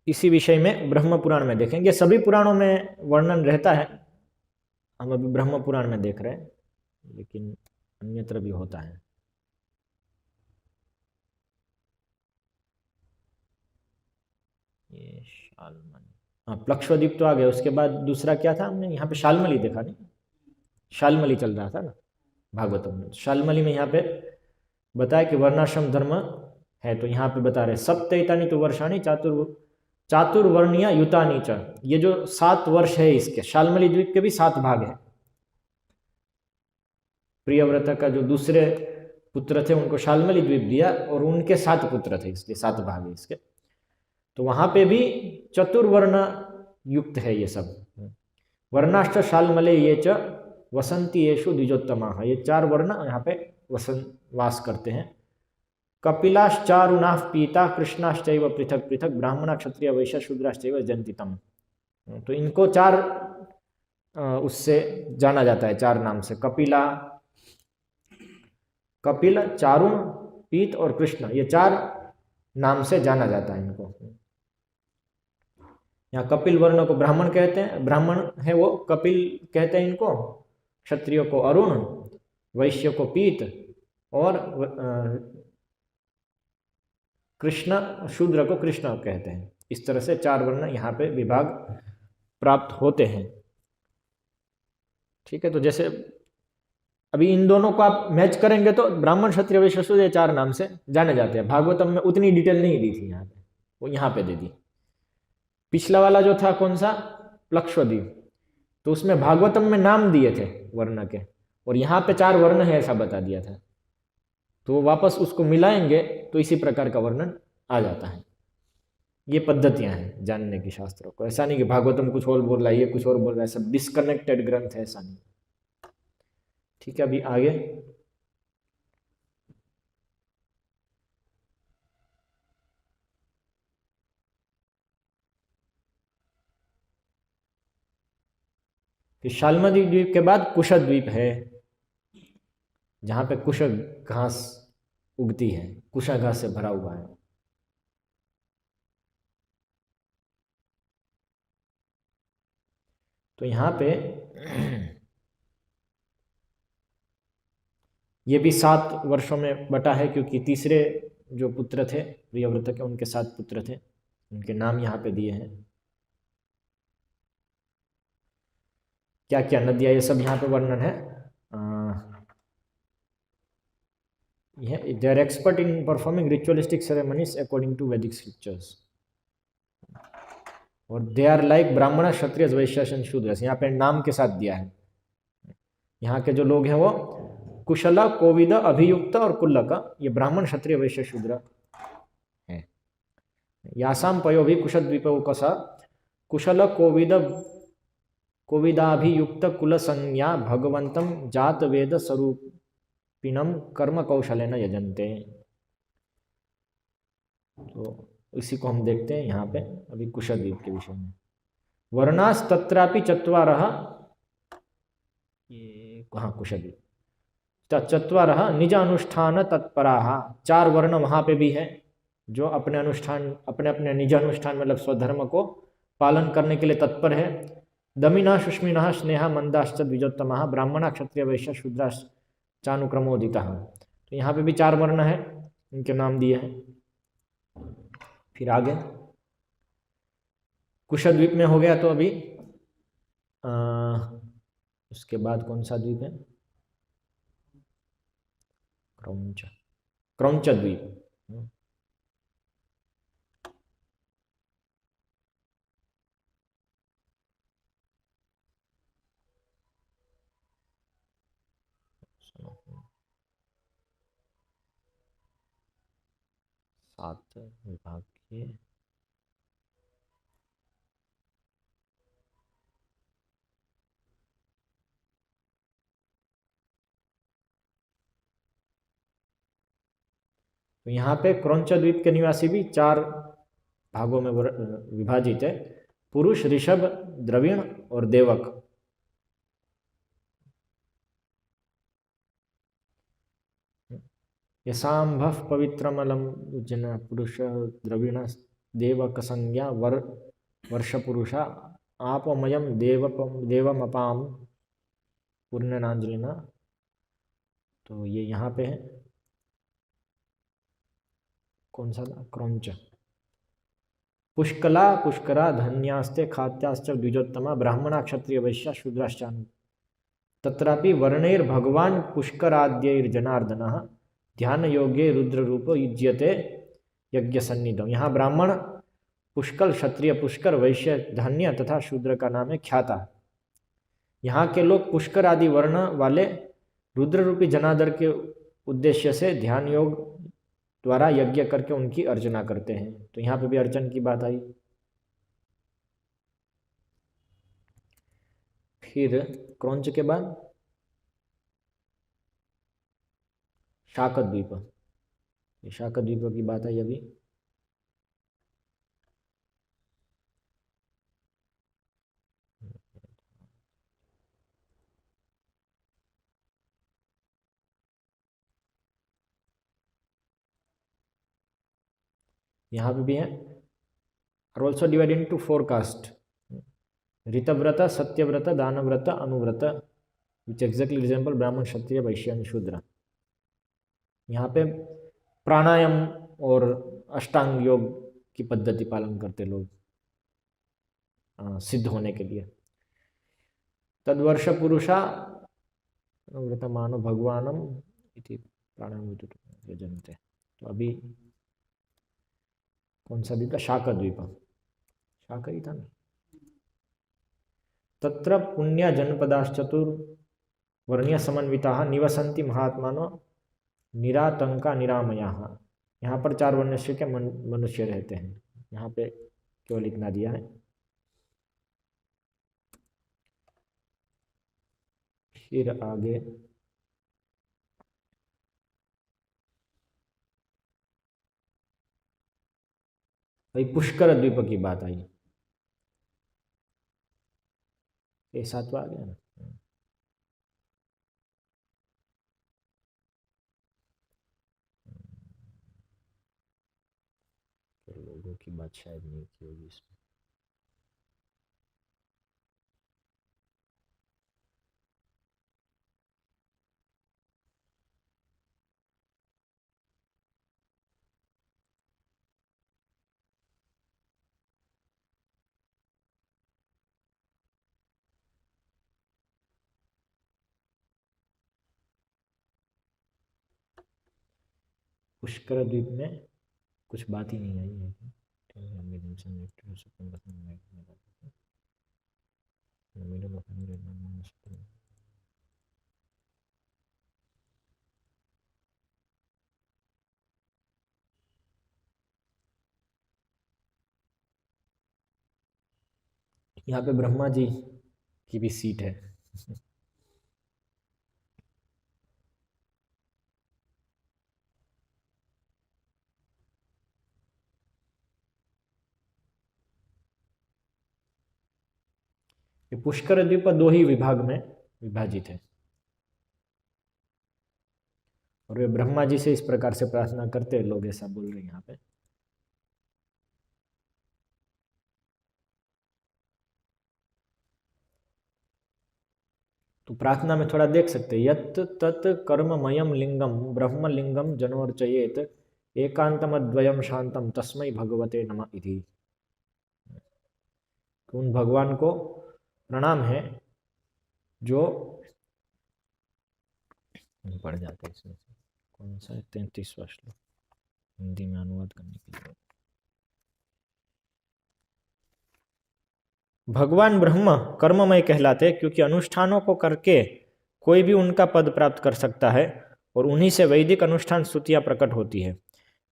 इसी विषय में ब्रह्म पुराण में देखेंगे। सभी पुराणों में वर्णन रहता है, हम अभी ब्रह्म पुराण में देख रहे हैं, लेकिन अन्यत्र भी होता है। ये शालमली, हाँ प्लक्षद्वीप तो आ गया। उसके बाद दूसरा क्या था, हमने यहाँ पे शालमली देखा नहीं, शालमली चल रहा था ना भागवतम में। शालमली में यहाँ पे बताया कि वर्णाश्रम धर्म है। तो यहाँ पे बता रहे सप्तैतानि तो वर्षाणी चातुर्वर्णीय युतानी च। ये जो 7 वर्ष है इसके, शालमली द्वीप के भी 7 भाग है। प्रियव्रत का जो दूसरे पुत्र थे उनको शालमली द्वीप दिया, और उनके 7 पुत्र थे, इसलिए 7 भाग है इसके। तो वहां पे भी चतुर्वर्ण युक्त है ये सब। वर्णाष्ट शालमले ये च वसंती येषु द्विजोत्तमा, ये 4 वर्ण यहाँ पे वास करते हैं। कपिलाश्चारुणाः पीता कृष्णाश्चैव पृथक पृथक ब्राह्मण क्षत्रिय वैश्य शूद्राश्चैव जंतितम। तो इनको 4 उससे जाना जाता है, 4 नाम से। कपिल, चारुण, पीत और कृष्ण, ये 4 नाम से जाना जाता है इनको। यहाँ कपिल वर्ण को ब्राह्मण कहते हैं, ब्राह्मण है वो कपिल कहते हैं इनको। क्षत्रियो को अरुण, वैश्य को पीत, और कृष्ण शूद्र को कृष्ण कहते हैं। इस तरह से 4 वर्ण यहाँ पे विभाग प्राप्त होते हैं। ठीक है, तो जैसे अभी इन दोनों को आप मैच करेंगे तो ब्राह्मण क्षत्रिय वैश्य शूद्र 4 नाम से जाने जाते हैं। भागवतम में उतनी डिटेल नहीं दी थी यहाँ पे, वो यहाँ पे दे दी। पिछला वाला जो था कौन सा, प्लक्षद्वीप, तो उसमें भागवतम में नाम दिए थे वर्ण के, और यहाँ पे 4 वर्ण है ऐसा बता दिया था। तो वापस उसको मिलाएंगे तो इसी प्रकार का वर्णन आ जाता है। ये पद्धतियां हैं जानने की शास्त्रों को। ऐसा नहीं कि भागवतम कुछ और बोल रहा है, ये कुछ और बोल रहा है, सब डिस्कनेक्टेड ग्रंथ है, ऐसा नहीं। ठीक है, अभी आगे फिर शाल्मली द्वीप के बाद कुश द्वीप है, जहां पे कुश घास उगती है, कुशा घास से भरा हुआ है। तो यहाँ पे ये भी 7 वर्षों में बटा है, क्योंकि तीसरे जो पुत्र थे प्रियव्रत के, उनके 7 पुत्र थे, उनके नाम यहाँ पे दिए हैं। क्या क्या नदियाँ, ये सब यहाँ पे वर्णन है। They are expert in performing ritualistic ceremonies according to Vedic scriptures, और दे आर लाइक ब्राह्मण क्षत्रिय वैश्य शूद्र। यहाँ पे नाम के साथ दिया है। यहाँ के जो लोग हैं वो कुशल, कोविद, अभियुक्त और कुल्लक, ये ब्राह्मण क्षत्रिय वैश्य शूद्र है। यासाम पयो भी कुशद्वीपौकसा कुशल कोविदाभियुक्त कुल संज्ञा भगवंतम जात वेद स्वरूपिणम कर्म कौशलेन यजन्ते। तो इसी को हम देखते हैं यहाँ पे अभी कुशद्वीप के विषय में। वर्णास तत्रापि चत्वारः, ये कहाँ कुशद्वीप, चत्वारः निज अनुष्ठान तत्पराः, 4 वर्ण वहाँ पे भी है जो अपने अनुष्ठान, अपने अपने निज अनुष्ठान मतलब स्वधर्म को पालन करने के लिए तत्पर है। दमिना सुष्मिना स्नेहा मंदाश्च द्विजोत्तमा ब्राह्मणा क्षत्रिय वैश्य शूद्राश्चानुक्रमोदिता। तो यहाँ पे भी 4 वर्ण है, इनके नाम दिए हैं। फिर आगे कुशद्वीप में हो गया, तो अभी उसके बाद कौन सा द्वीप है? क्रौंच, क्रौंच द्वीप। सात विभाग के तो यहाँ पे क्रौंच द्वीप के निवासी भी 4 भागों में विभाजित है, पुरुष, ऋषभ, द्रविण और देवक। यशाम्भः पवित्रमलं जन पुरुष द्रविण देवक संज्ञा वर्षपुरुषा आपमयम देवमपाम पूर्णनांजलिना। तो ये यहाँ पे है, कौन सा था? क्रौंच। पुष्कला पुष्करा धन्यास्ते खात्याश्च द्विजोत्तमा ब्राह्मणा क्षत्रिय वैश्या शूद्राश्चानु तत्रापि वर्णैर भगवान पुष्कराद्यैर्जनार्दनः ध्यान योग्य रुद्र रूप युज्यते यज्ञ सन्निधम। यहाँ ब्राह्मण पुष्कल, क्षत्रिय पुष्कर, वैश्य धन्य तथा शूद्र का नाम है ख्याता। यहाँ के लोग पुष्कर आदि वर्ण वाले रुद्र रूपी जनार्दन के उद्देश्य से ध्यान योग द्वारा यज्ञ करके उनकी अर्चना करते हैं। तो यहाँ पे भी अर्चन की बात आई। फिर क्रौंच के बाद शाकद्वीप, ये शाकद्वीप की बात आई अभी। यहाँ पे भी है, are also divided into 4 caste, Ritavrata, Satyavrata, Danavrata, Anuvrata, which exactly resemble Brahmin, Kshatriya, Vysya and शूद्र। यहाँ पे प्राणायाम और अष्टांग योग की पद्धति पालन करते लोग सिद्ध होने के लिए। तद्वर्ष पुरुषा अनुव्रत मानो भगवानम इति प्राणायाम यजन्ते। तो अभी कौन सा द्वीप? शाकद्वीप, शाक ही था ना। तत्र पुण्य जनपदाश्चतुर्वर्ण्य समन्विताः निवसन्ति महात्मानो निरातंका निरामयाः। यहाँ पर 4 वर्णस्य के मनुष्य रहते हैं। यहाँ पे केवल इतना दिया है। फिर आगे भाई पुष्कर द्वीप की बात आई। ये 7वां आ गया ना। लोगों की बात शायद नहीं की होगी इसमें। पुष्कर द्वीप में कुछ बात ही नहीं आई है। यहाँ पे ब्रह्मा जी की भी सीट है। ये पुष्कर द्वीप 2 ही विभाग में विभाजित है और वे ब्रह्मा जी से इस प्रकार से प्रार्थना करते हैं। लोग ऐसा बोल रहे हैं यहाँ पे। तो प्रार्थना में थोड़ा देख सकते हैं। यत् तत् कर्ममयम लिंगम ब्रह्म लिंगम जनोर्चयेत एकांतमद्वयम शांतम तस्मै भगवते नमः इति। उन भगवान को प्रणाम है जो पढ़ जाते हैं इसमें से। कौन सा है? 33वां श्लोक हिंदी में अनुवाद करने के लिए। भगवान ब्रह्म कर्ममय कहलाते क्योंकि अनुष्ठानों को करके कोई भी उनका पद प्राप्त कर सकता है और उन्हीं से वैदिक अनुष्ठान स्तुतियां प्रकट होती है।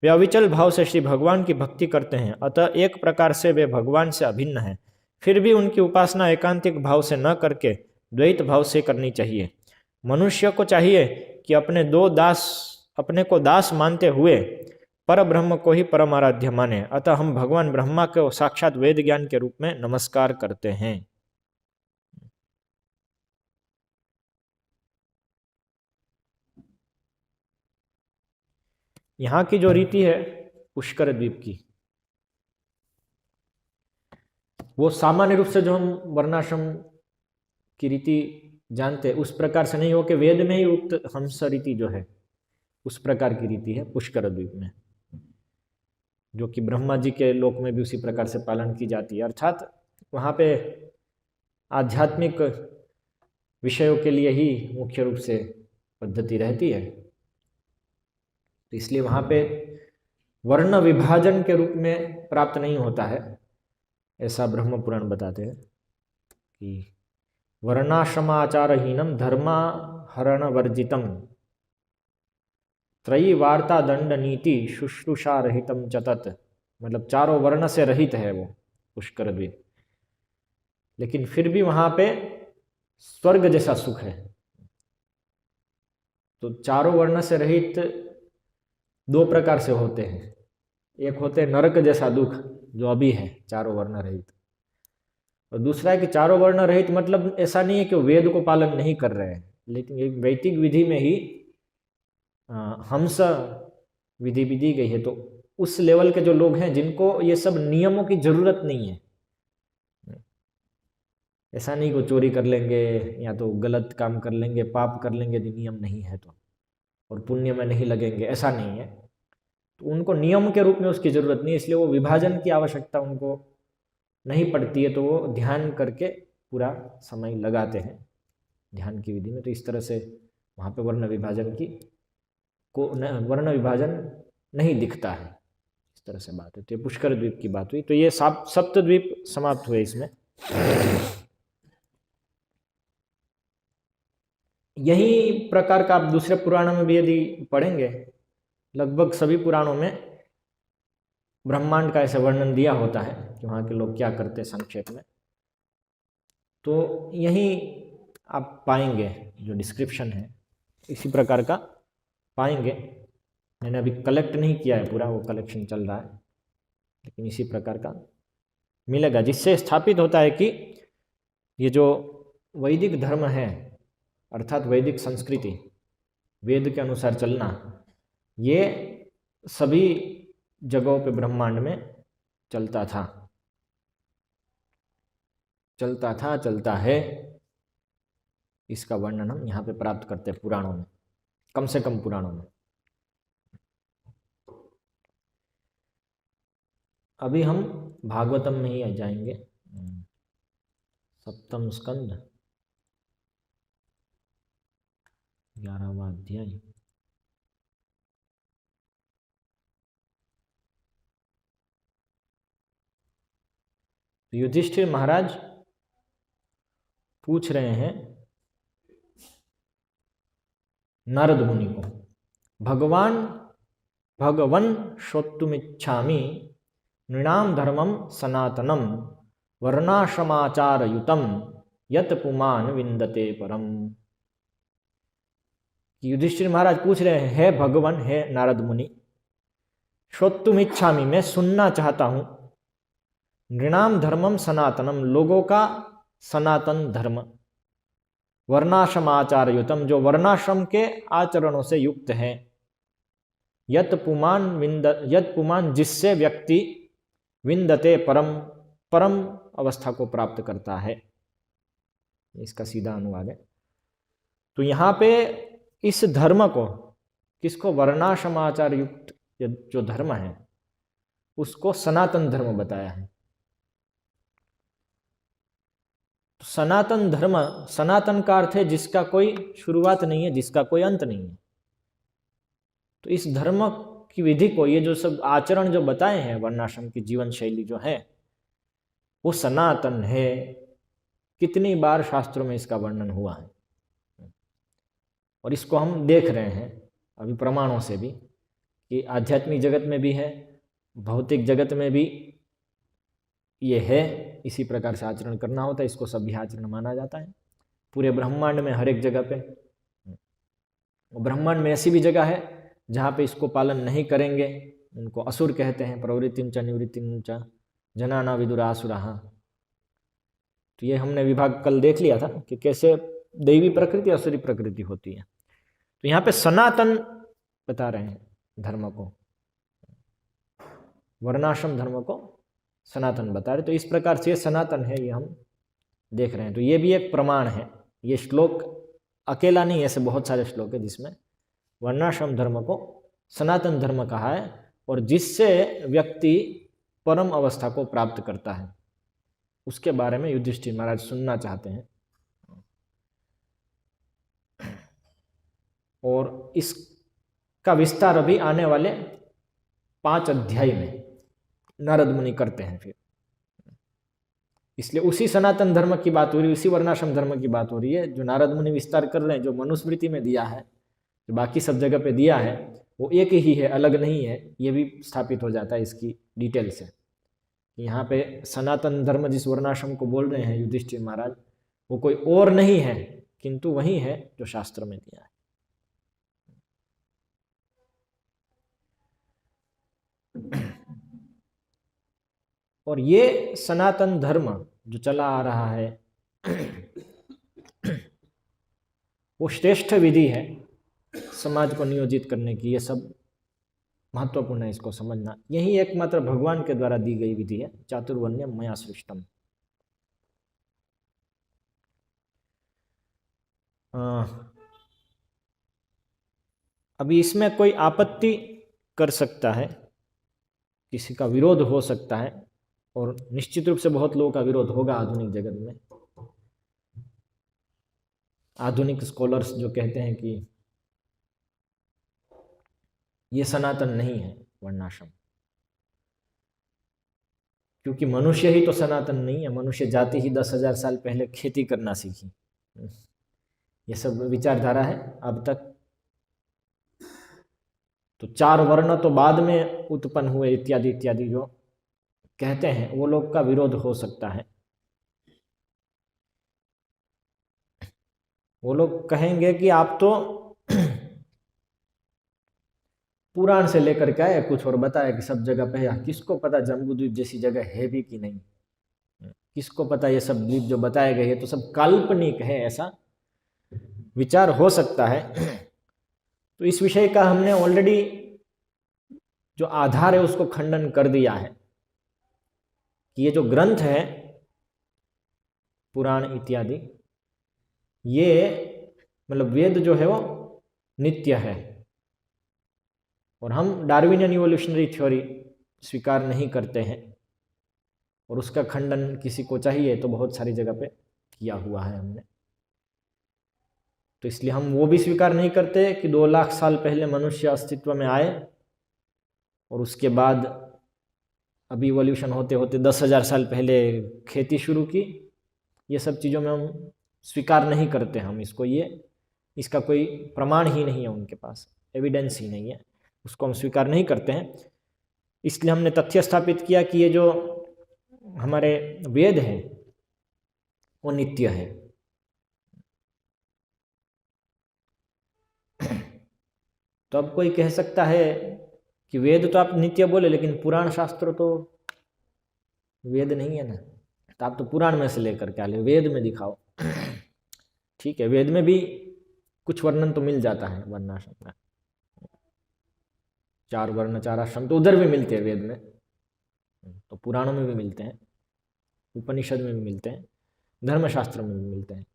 वे अविचल भाव से श्री भगवान की भक्ति करते हैं, अतः एक प्रकार से वे भगवान से अभिन्न हैं। फिर भी उनकी उपासना एकांतिक भाव से न करके द्वैत भाव से करनी चाहिए। मनुष्य को चाहिए कि अपने को दास मानते हुए पर ब्रह्म को ही परम आराध्य माने। अतः हम भगवान ब्रह्मा को साक्षात वेद ज्ञान के रूप में नमस्कार करते हैं। यहाँ की जो रीति है पुष्कर द्वीप की, वो सामान्य रूप से जो हम वर्णाश्रम की रीति जानते हैं उस प्रकार से नहीं हो कि वेद में ही उक्त हंस रीति जो है उस प्रकार की रीति है पुष्कर द्वीप में, जो कि ब्रह्मा जी के लोक में भी उसी प्रकार से पालन की जाती है। अर्थात वहाँ पे आध्यात्मिक विषयों के लिए ही मुख्य रूप से पद्धति रहती है, तो इसलिए वहाँ पे वर्ण विभाजन के रूप में प्राप्त नहीं होता है। ऐसा ब्रह्म पुराण बताते हैं कि वर्णाश्रमाचारहीनम धर्माहरण वर्जितम त्रयी वार्ता दंड नीति शुश्रूषा रहितम चतत, मतलब चारों वर्ण से रहित है वो पुष्कर द्वीप, लेकिन फिर भी वहां पे स्वर्ग जैसा सुख है। तो चारों वर्ण से रहित दो प्रकार से होते हैं, एक होते हैं नरक जैसा दुख जो अभी है चारों वर्ण रहित, और दूसरा है कि चारों वर्ण रहित मतलब ऐसा नहीं है कि वेद को पालन नहीं कर रहे हैं, लेकिन एक वैदिक विधि में ही हंस विधि भी दी गई है। तो उस लेवल के जो लोग हैं जिनको ये सब नियमों की जरूरत नहीं है, ऐसा नहीं को चोरी कर लेंगे या तो गलत काम कर लेंगे, पाप कर लेंगे यदि नियम नहीं है तो, और पुण्य में नहीं लगेंगे, ऐसा नहीं है। तो उनको नियम के रूप में उसकी जरूरत नहीं है, इसलिए वो विभाजन की आवश्यकता उनको नहीं पड़ती है, तो वो ध्यान करके पूरा समय लगाते हैं ध्यान की विधि में। तो इस तरह से वहाँ पे वर्ण विभाजन नहीं दिखता है, इस तरह से बात है। तो ये पुष्कर द्वीप की बात हुई। तो ये सप्त द्वीप समाप्त हुए इसमें। यही प्रकार का आप दूसरे पुराणों में भी यदि पढ़ेंगे, लगभग सभी पुराणों में ब्रह्मांड का ऐसा वर्णन दिया होता है कि वहाँ के लोग क्या करते हैं संक्षेप में। तो यही आप पाएंगे जो डिस्क्रिप्शन है इसी प्रकार का पाएंगे। मैंने अभी कलेक्ट नहीं किया है पूरा, वो कलेक्शन चल रहा है, लेकिन इसी प्रकार का मिलेगा, जिससे स्थापित होता है कि ये जो वैदिक धर्म है अर्थात वैदिक संस्कृति, वेद के अनुसार चलना, ये सभी जगहों पे ब्रह्मांड में चलता चलता है। इसका वर्णन हम यहाँ पे प्राप्त करते हैं पुराणों में, कम से कम पुराणों में। अभी हम भागवतम में ही जाएंगे, सप्तम स्कंद 11वां अध्याय। युधिष्ठिर महाराज पूछ रहे हैं नारद मुनि को, भगवन श्रोतुमिच्छामि नृणाम धर्मम सनातनम वर्णाश्रमाचारयुतम यत पुमान विंदते परम। युधिष्ठिर महाराज पूछ रहे हैं, हे भगवान, हे नारद मुनि, श्रोतुमिच्छामि, मैं सुनना चाहता हूं, नृणाम धर्मम सनातनम, लोगों का सनातन धर्म, वर्णाश्रमाचारयुतम, जो वर्णाश्रम के आचरणों से युक्त है, यत पुमान, जिससे व्यक्ति विंदते परम अवस्था को प्राप्त करता है। इसका सीधा अनुवाद है। तो यहाँ पे इस धर्म को, किसको, वर्णाश्रमाचार युक्त जो धर्म है उसको सनातन धर्म बताया है। तो सनातन धर्म, सनातन का अर्थ है जिसका कोई शुरुआत नहीं है, जिसका कोई अंत नहीं है। तो इस धर्म की विधि को, ये जो सब आचरण जो बताए हैं, वर्णाश्रम की जीवन शैली जो है वो सनातन है। कितनी बार शास्त्रों में इसका वर्णन हुआ है और इसको हम देख रहे हैं अभी प्रमाणों से भी कि आध्यात्मिक जगत में भी है, भौतिक जगत में भी ये है। इसी प्रकार से आचरण करना होता है, इसको सभ्य आचरण माना जाता है पूरे ब्रह्मांड में, हर एक जगह पे। ब्रह्मांड में ऐसी भी जगह है जहाँ पे इसको पालन नहीं करेंगे, उनको असुर कहते हैं। प्रवृत्तिं च निवृत्तिं च जनाना विदुरासुराः। तो ये हमने विभाग कल देख लिया था कि कैसे दैवी प्रकृति असुरी प्रकृति होती है। तो यहाँ पे सनातन बता रहे हैं धर्म को, वर्णाश्रम धर्म को सनातन बता रहे। तो इस प्रकार से सनातन है, ये हम देख रहे हैं। तो ये भी एक प्रमाण है। ये श्लोक अकेला नहीं, ऐसे बहुत सारे श्लोक है जिसमें वर्णाश्रम धर्म को सनातन धर्म कहा है और जिससे व्यक्ति परम अवस्था को प्राप्त करता है, उसके बारे में युधिष्ठिर महाराज सुनना चाहते हैं। और इसका विस्तार अभी आने वाले 5 अध्याय में नारद मुनि करते हैं फिर। इसलिए उसी सनातन धर्म की बात हो रही है, उसी वर्णाश्रम धर्म की बात हो रही है जो नारद मुनि विस्तार कर रहे हैं। जो मनुस्मृति में दिया है, जो बाकी सब जगह पे दिया है, वो एक ही है, अलग नहीं है। ये भी स्थापित हो जाता है इसकी डिटेल से। यहाँ पे सनातन धर्म जिस वर्णाश्रम को बोल रहे हैं युधिष्ठिर महाराज, वो कोई और नहीं है किंतु वही है जो शास्त्र में दिया है। और ये सनातन धर्म जो चला आ रहा है वो श्रेष्ठ विधि है समाज को नियोजित करने की। ये सब महत्वपूर्ण है, इसको समझना। यही एकमात्र भगवान के द्वारा दी गई विधि है, चातुर्वर्ण्यम मया सृष्टम। अभी इसमें कोई आपत्ति कर सकता है, किसी का विरोध हो सकता है, और निश्चित रूप से बहुत लोगों का विरोध होगा आधुनिक जगत में। आधुनिक स्कॉलर्स जो कहते हैं कि ये सनातन नहीं है वर्णाश्रम, क्योंकि मनुष्य ही तो सनातन नहीं है। मनुष्य जाति ही 10,000 साल पहले खेती करना सीखी। ये सब विचारधारा है अब तक। तो 4 वर्ण तो बाद में उत्पन्न हुए, इत्यादि इत्यादि जो कहते हैं, वो लोग का विरोध हो सकता है। वो लोग कहेंगे कि आप तो पुराण से लेकर के आए, कुछ और बताया कि सब जगह पे है। किसको पता जम्बूद्वीप जैसी जगह है भी कि नहीं? किसको पता ये सब द्वीप जो बताए गए हैं तो सब काल्पनिक है, ऐसा विचार हो सकता है। तो इस विषय का हमने ऑलरेडी जो आधार है उसको खंडन कर दिया है कि ये जो ग्रंथ है पुराण इत्यादि, ये मतलब वेद जो है वो नित्य है। और हम डार्विनियन इवोल्यूशनरी थ्योरी स्वीकार नहीं करते हैं, और उसका खंडन किसी को चाहिए तो बहुत सारी जगह पे किया हुआ है हमने। तो इसलिए हम वो भी स्वीकार नहीं करते कि 2 लाख साल पहले मनुष्य अस्तित्व में आए और उसके बाद अभी इवोल्यूशन होते होते 10,000 साल पहले खेती शुरू की। ये सब चीज़ों में हम स्वीकार नहीं करते हम इसको। इसका कोई प्रमाण ही नहीं है, उनके पास एविडेंस ही नहीं है, उसको हम स्वीकार नहीं करते हैं। इसलिए हमने तथ्य स्थापित किया कि ये जो हमारे वेद हैं वो नित्य है। तो अब कोई कह सकता है कि वेद तो आप नित्य बोले, लेकिन पुराण शास्त्र तो वेद नहीं है ना, तो आप तो पुराण में से लेकर के आ ले, वेद में दिखाओ। ठीक है, वेद में भी कुछ वर्णन तो मिल जाता है वर्णाश्रम का। 4 वर्ण 4 आश्रम तो उधर भी मिलते हैं वेद में, तो पुराणों में भी मिलते हैं, उपनिषद में भी मिलते हैं, धर्मशास्त्र में भी मिलते हैं।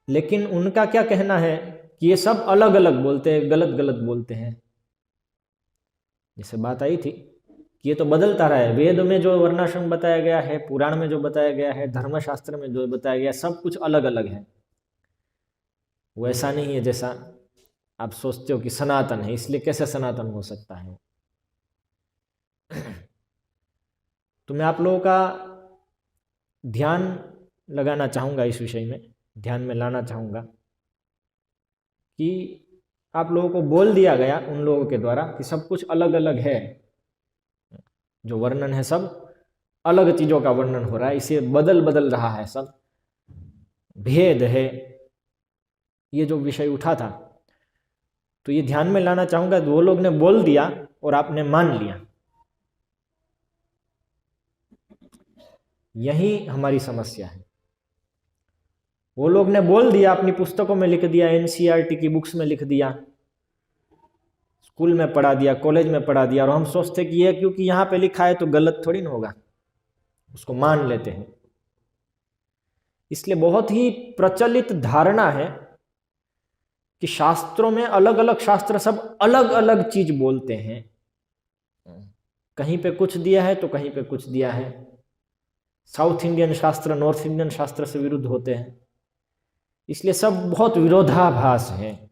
लेकिन उनका क्या कहना है कि ये सब अलग अलग बोलते हैं, गलत गलत बोलते हैं। जैसे बात आई थी कि ये तो बदलता रहा है। वेद में जो वर्णाश्रम बताया गया है, पुराण में जो बताया गया है, धर्मशास्त्र में जो बताया गया है, सब कुछ अलग अलग है। वो ऐसा नहीं है जैसा आप सोचते हो कि सनातन है, इसलिए कैसे सनातन हो सकता है। तो मैं आप लोगों का ध्यान लगाना चाहूँगा इस विषय में, ध्यान में लाना चाहूँगा कि आप लोगों को बोल दिया गया उन लोगों के द्वारा कि सब कुछ अलग अलग है, जो वर्णन है सब अलग चीज़ों का वर्णन हो रहा है, इसे बदल बदल रहा है, सब भेद है, ये जो विषय उठा था। तो ये ध्यान में लाना चाहूँगा, वो लोग ने बोल दिया और आपने मान लिया, यही हमारी समस्या है। वो लोग ने बोल दिया, अपनी पुस्तकों में लिख दिया, एनसीईआरटी की बुक्स में लिख दिया, स्कूल में पढ़ा दिया, कॉलेज में पढ़ा दिया, और हम सोचते कि ये क्योंकि यहाँ पे लिखा है तो गलत थोड़ी ना होगा, उसको मान लेते हैं। इसलिए बहुत ही प्रचलित धारणा है कि शास्त्रों में अलग अलग शास्त्र सब अलग अलग चीज बोलते हैं, कहीं पे कुछ दिया है तो कहीं पे कुछ दिया है। साउथ इंडियन शास्त्र नॉर्थ इंडियन शास्त्र से विरुद्ध होते हैं, इसलिए सब बहुत विरोधाभास है,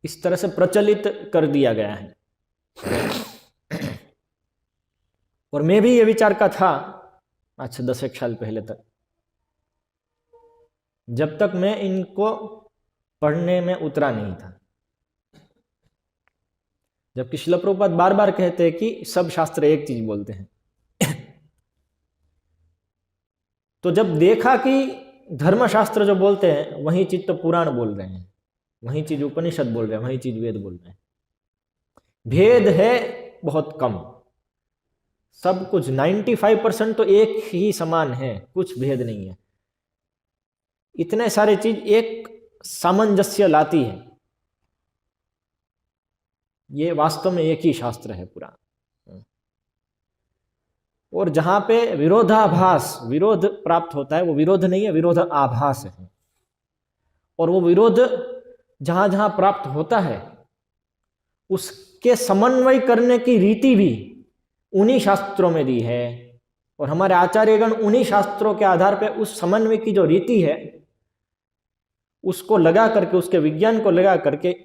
इस तरह से प्रचलित कर दिया गया है। और मैं भी ये विचार का था आज से 10 साल पहले तक, जब तक मैं इनको पढ़ने में उतरा नहीं था। जबकि श्रील प्रभुपाद बार बार कहते हैं कि सब शास्त्र एक चीज बोलते हैं। तो जब देखा कि धर्मशास्त्र जो बोलते हैं वही चीज तो पुराण बोल रहे हैं, वही चीज उपनिषद बोल रहे हैं, वही चीज वेद बोल रहे हैं, भेद है बहुत कम, सब कुछ 95% तो एक ही समान है, कुछ भेद नहीं है। इतने सारे चीज एक सामंजस्य लाती है, ये वास्तव में एक ही शास्त्र है पूरा। और जहां पे विरोधाभास, विरोध प्राप्त होता है, वो विरोध नहीं है, विरोध आभास है। और वो विरोध जहां जहां प्राप्त होता है उसके समन्वय करने की रीति भी उन्हीं शास्त्रों में दी है, और हमारे आचार्यगण उन्हीं शास्त्रों के आधार पर उस समन्वय की जो रीति है उसको लगा करके, उसके विज्ञान को लगा करके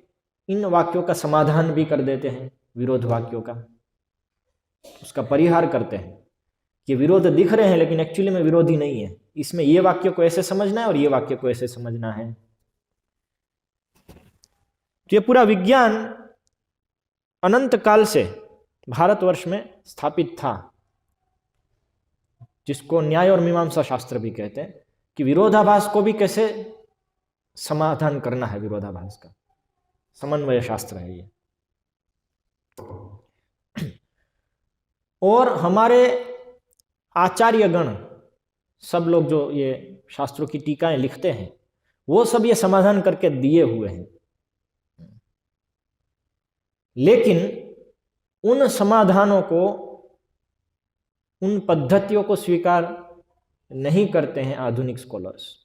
इन वाक्यों का समाधान भी कर देते हैं, विरोध वाक्यों का, उसका परिहार करते हैं कि विरोध दिख रहे हैं लेकिन एक्चुअली में विरोधी नहीं है, इसमें ये वाक्य को ऐसे समझना है और ये वाक्य को ऐसे समझना है। तो ये पूरा विज्ञान अनंत काल से भारतवर्ष में स्थापित था, जिसको न्याय और मीमांसा शास्त्र भी कहते हैं, कि विरोधाभास को भी कैसे समाधान करना है, विरोधाभास का समन्वय शास्त्र है ये। और हमारे आचार्यगण सब लोग जो ये शास्त्रों की टीकाएं लिखते हैं वो सब ये समाधान करके दिए हुए हैं, लेकिन उन समाधानों को, उन पद्धतियों को स्वीकार नहीं करते हैं आधुनिक स्कॉलर्स।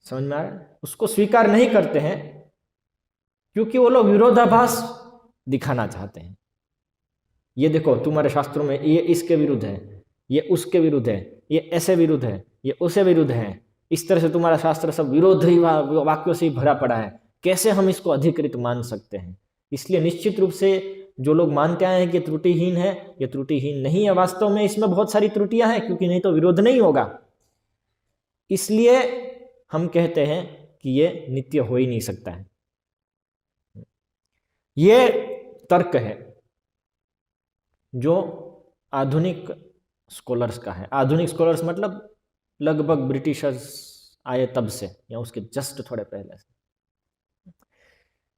समझ में आ रहा है? उसको स्वीकार नहीं करते हैं क्योंकि वो लोग विरोधाभास दिखाना चाहते हैं। ये देखो तुम्हारे शास्त्रों में ये इसके विरुद्ध है, ये उसके विरुद्ध है, ये ऐसे विरुद्ध है, ये उसे विरुद्ध है, इस तरह से तुम्हारा शास्त्र सब विरोध ही वाक्यों से ही भरा पड़ा है, कैसे हम इसको अधिकृत मान सकते हैं। इसलिए निश्चित रूप से जो लोग मानते आए हैं कि त्रुटिहीन है, ये त्रुटिहीन नहीं है, वास्तव में इसमें बहुत सारी त्रुटियां हैं, क्योंकि नहीं तो विरोध नहीं होगा। इसलिए हम कहते हैं कि ये नित्य हो ही नहीं सकता है। ये तर्क है जो आधुनिक स्कॉलर्स का है। आधुनिक स्कॉलर्स मतलब लगभग ब्रिटिशर्स आए तब से या उसके जस्ट थोड़े पहले से,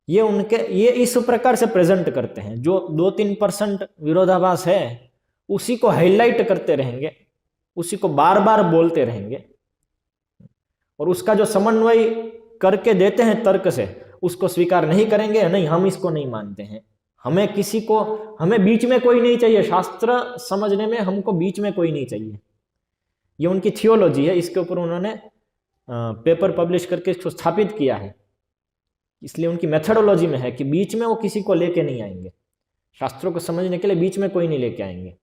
ये इस प्रकार से प्रेजेंट करते हैं। जो 2-3% विरोधाभास है उसी को हाईलाइट करते रहेंगे, उसी को बार बार बोलते रहेंगे, और उसका जो समन्वय करके देते हैं तर्क से उसको स्वीकार नहीं करेंगे। नहीं, हम इसको नहीं मानते हैं, हमें बीच में कोई नहीं चाहिए, शास्त्र समझने में हमको बीच में कोई नहीं चाहिए। ये उनकी थियोलॉजी है, इसके ऊपर उन्होंने पेपर पब्लिश करके इसको स्थापित किया है इसलिए उनकी मेथोडोलॉजी में है कि बीच में वो किसी को लेके नहीं आएंगे, शास्त्रों को समझने के लिए बीच में कोई नहीं लेके आएंगे,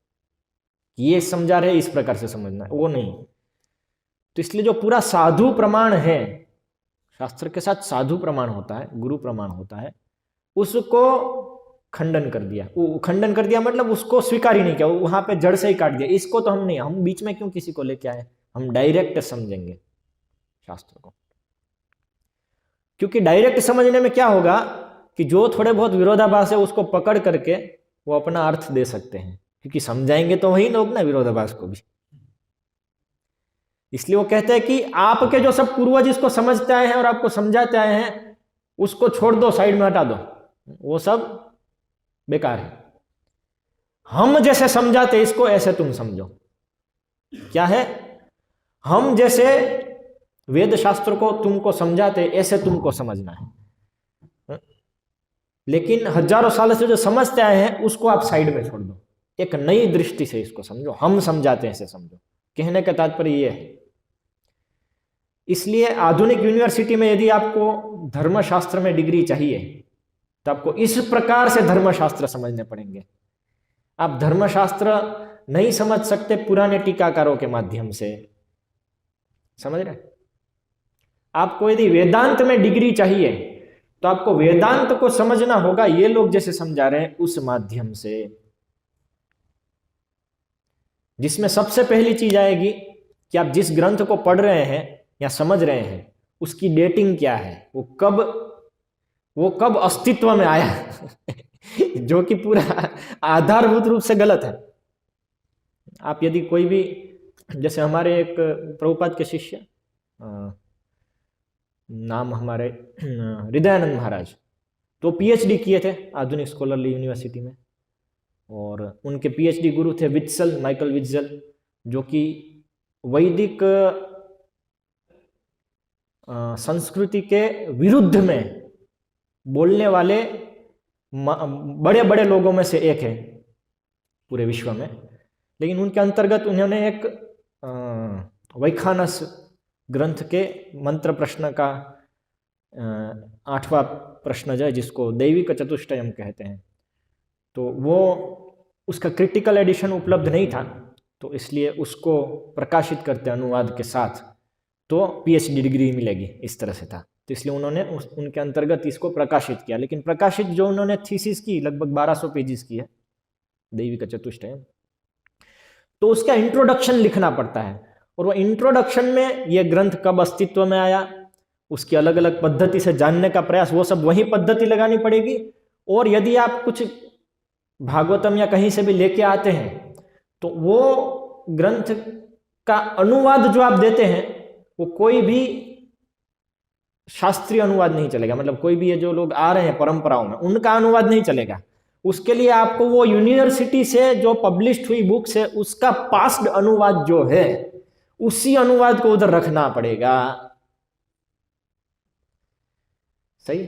ये समझा रहे इस प्रकार से समझना है, वो नहीं। तो इसलिए जो पूरा साधु प्रमाण है, शास्त्र के साथ साधु प्रमाण होता है, गुरु प्रमाण होता है, उसको खंडन कर दिया। वो खंडन कर दिया मतलब उसको स्वीकार ही नहीं किया, वहां पे जड़ से ही काट दिया। इसको तो हम नहीं, हम बीच में क्यों किसी को लेके आए, हम डायरेक्ट समझेंगे शास्त्र को। क्योंकि डायरेक्ट समझने में क्या होगा कि जो थोड़े बहुत विरोधाभास है उसको पकड़ करके वो अपना अर्थ दे सकते हैं, क्योंकि समझाएंगे तो वही लोग ना विरोधाभास को भी। इसलिए वो कहते हैं कि आपके जो सब पूर्वज इसको समझते आए हैं और आपको समझाते आए हैं, उसको छोड़ दो, साइड में हटा दो, वो सब बेकार है। हम जैसे समझाते इसको ऐसे तुम समझो। क्या है? हम जैसे वेद शास्त्र को तुमको समझाते ऐसे तुमको समझना है। लेकिन हजारों साल से जो समझते आए हैं उसको आप साइड में छोड़ दो, एक नई दृष्टि से इसको समझो, हम समझाते हैं ऐसे समझो। कहने का तात्पर्य यह है। इसलिए आधुनिक यूनिवर्सिटी में यदि आपको धर्मशास्त्र में डिग्री चाहिए तो आपको इस प्रकार से धर्मशास्त्र समझने पड़ेंगे। आप धर्मशास्त्र नहीं समझ सकते पुराने टीकाकारों के माध्यम से, समझ रहे? आपको यदि वेदांत में डिग्री चाहिए तो आपको वेदांत को समझना होगा ये लोग जैसे समझा रहे हैं उस माध्यम से, जिसमें सबसे पहली चीज आएगी कि आप जिस ग्रंथ को पढ़ रहे हैं या समझ रहे हैं उसकी डेटिंग क्या है, वो कब अस्तित्व में आया जो कि पूरा आधारभूत रूप से गलत है। आप यदि कोई भी, जैसे हमारे एक प्रभुपाद के शिष्य, नाम हमारे हृदयानंद महाराज, तो पीएचडी किए थे आधुनिक स्कॉलरली यूनिवर्सिटी में, और उनके पीएचडी गुरु थे वित्सल, माइकल वित्सल, जो कि वैदिक संस्कृति के विरुद्ध में बोलने वाले बड़े बड़े लोगों में से एक है पूरे विश्व में। लेकिन उनके अंतर्गत उन्होंने एक वैखानस ग्रंथ के मंत्र प्रश्न का 8वां प्रश्न जो है, जिसको दैविक चतुष्टयम कहते हैं, तो वो उसका क्रिटिकल एडिशन उपलब्ध नहीं था, तो इसलिए उसको प्रकाशित करते अनुवाद के साथ तो पीएचडी डिग्री मिलेगी, इस तरह से था। तो इसलिए उन्होंने उनके अंतर्गत इसको प्रकाशित किया। लेकिन प्रकाशित जो उन्होंने थीसिस की लगभग 1200 पेजेस की है, दैविक चतुष्टयम, तो उसका इंट्रोडक्शन लिखना पड़ता है, और वो इंट्रोडक्शन में ये ग्रंथ कब अस्तित्व में आया, उसकी अलग अलग पद्धति से जानने का प्रयास, वो सब वही पद्धति लगानी पड़ेगी। और यदि आप कुछ भागवतम या कहीं से भी लेके आते हैं तो वो ग्रंथ का अनुवाद जो आप देते हैं वो कोई भी शास्त्रीय अनुवाद नहीं चलेगा। मतलब कोई भी ये जो लोग आ रहे हैं परंपराओं में, उनका अनुवाद नहीं चलेगा। उसके लिए आपको वो यूनिवर्सिटी से जो पब्लिश्ड हुई बुक्स है उसका पास्ड अनुवाद जो है, उसी अनुवाद को उधर रखना पड़ेगा। सही?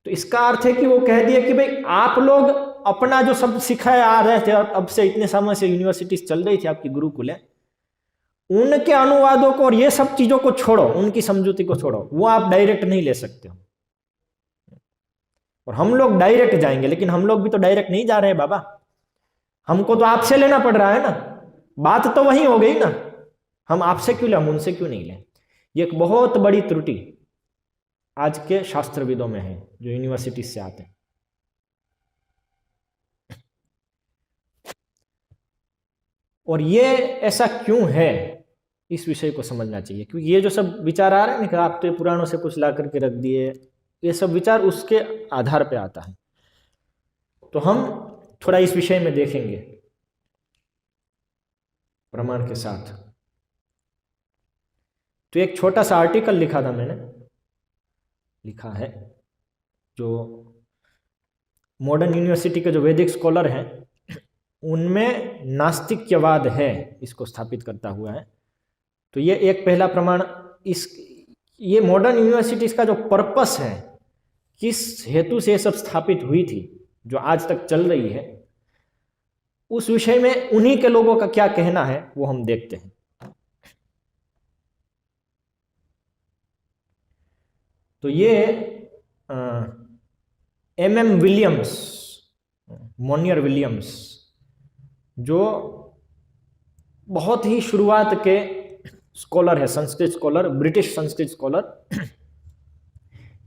तो इसका अर्थ है कि वो कह दिया कि भाई आप लोग अपना जो सब सिखाए आ रहे थे, और अब से इतने समय से यूनिवर्सिटी चल रही थी आपकी गुरुकुल है, उनके अनुवादों को और ये सब चीजों को छोड़ो, उनकी समझौती को छोड़ो, वो आप डायरेक्ट नहीं ले सकते हो। और हम लोग डायरेक्ट जाएंगे, लेकिन हम लोग भी तो डायरेक्ट नहीं जा रहे हैं बाबा, हमको तो आपसे लेना पड़ रहा है ना। बात तो वही हो गई ना, हम आपसे क्यों ले, हम उनसे क्यों नहीं ले। ये एक बहुत बड़ी त्रुटि आज के शास्त्रविदों में है जो यूनिवर्सिटी से आते हैं। और ये ऐसा क्यों है, इस विषय को समझना चाहिए। क्योंकि ये जो सब विचार आ रहे हैं ना, आप तो पुराणों से कुछ ला करके रख दिए, ये सब विचार उसके आधार पे आता है। तो हम थोड़ा इस विषय में देखेंगे प्रमाण के साथ। तो एक छोटा सा आर्टिकल लिखा था मैंने, लिखा है, जो मॉडर्न यूनिवर्सिटी के जो वैदिक स्कॉलर हैं उनमें नास्तिक्यवाद है, इसको स्थापित करता हुआ है। तो ये एक पहला प्रमाण, ये मॉडर्न यूनिवर्सिटीज का जो पर्पस है, किस हेतु से ये सब स्थापित हुई थी, जो आज तक चल रही है, उस विषय में उन्हीं के लोगों का क्या कहना है वो हम देखते हैं। तो ये MM विलियम्स, मोनियर विलियम्स, जो बहुत ही शुरुआत के स्कॉलर है, Sanskrit scholar, British Sanskrit scholar,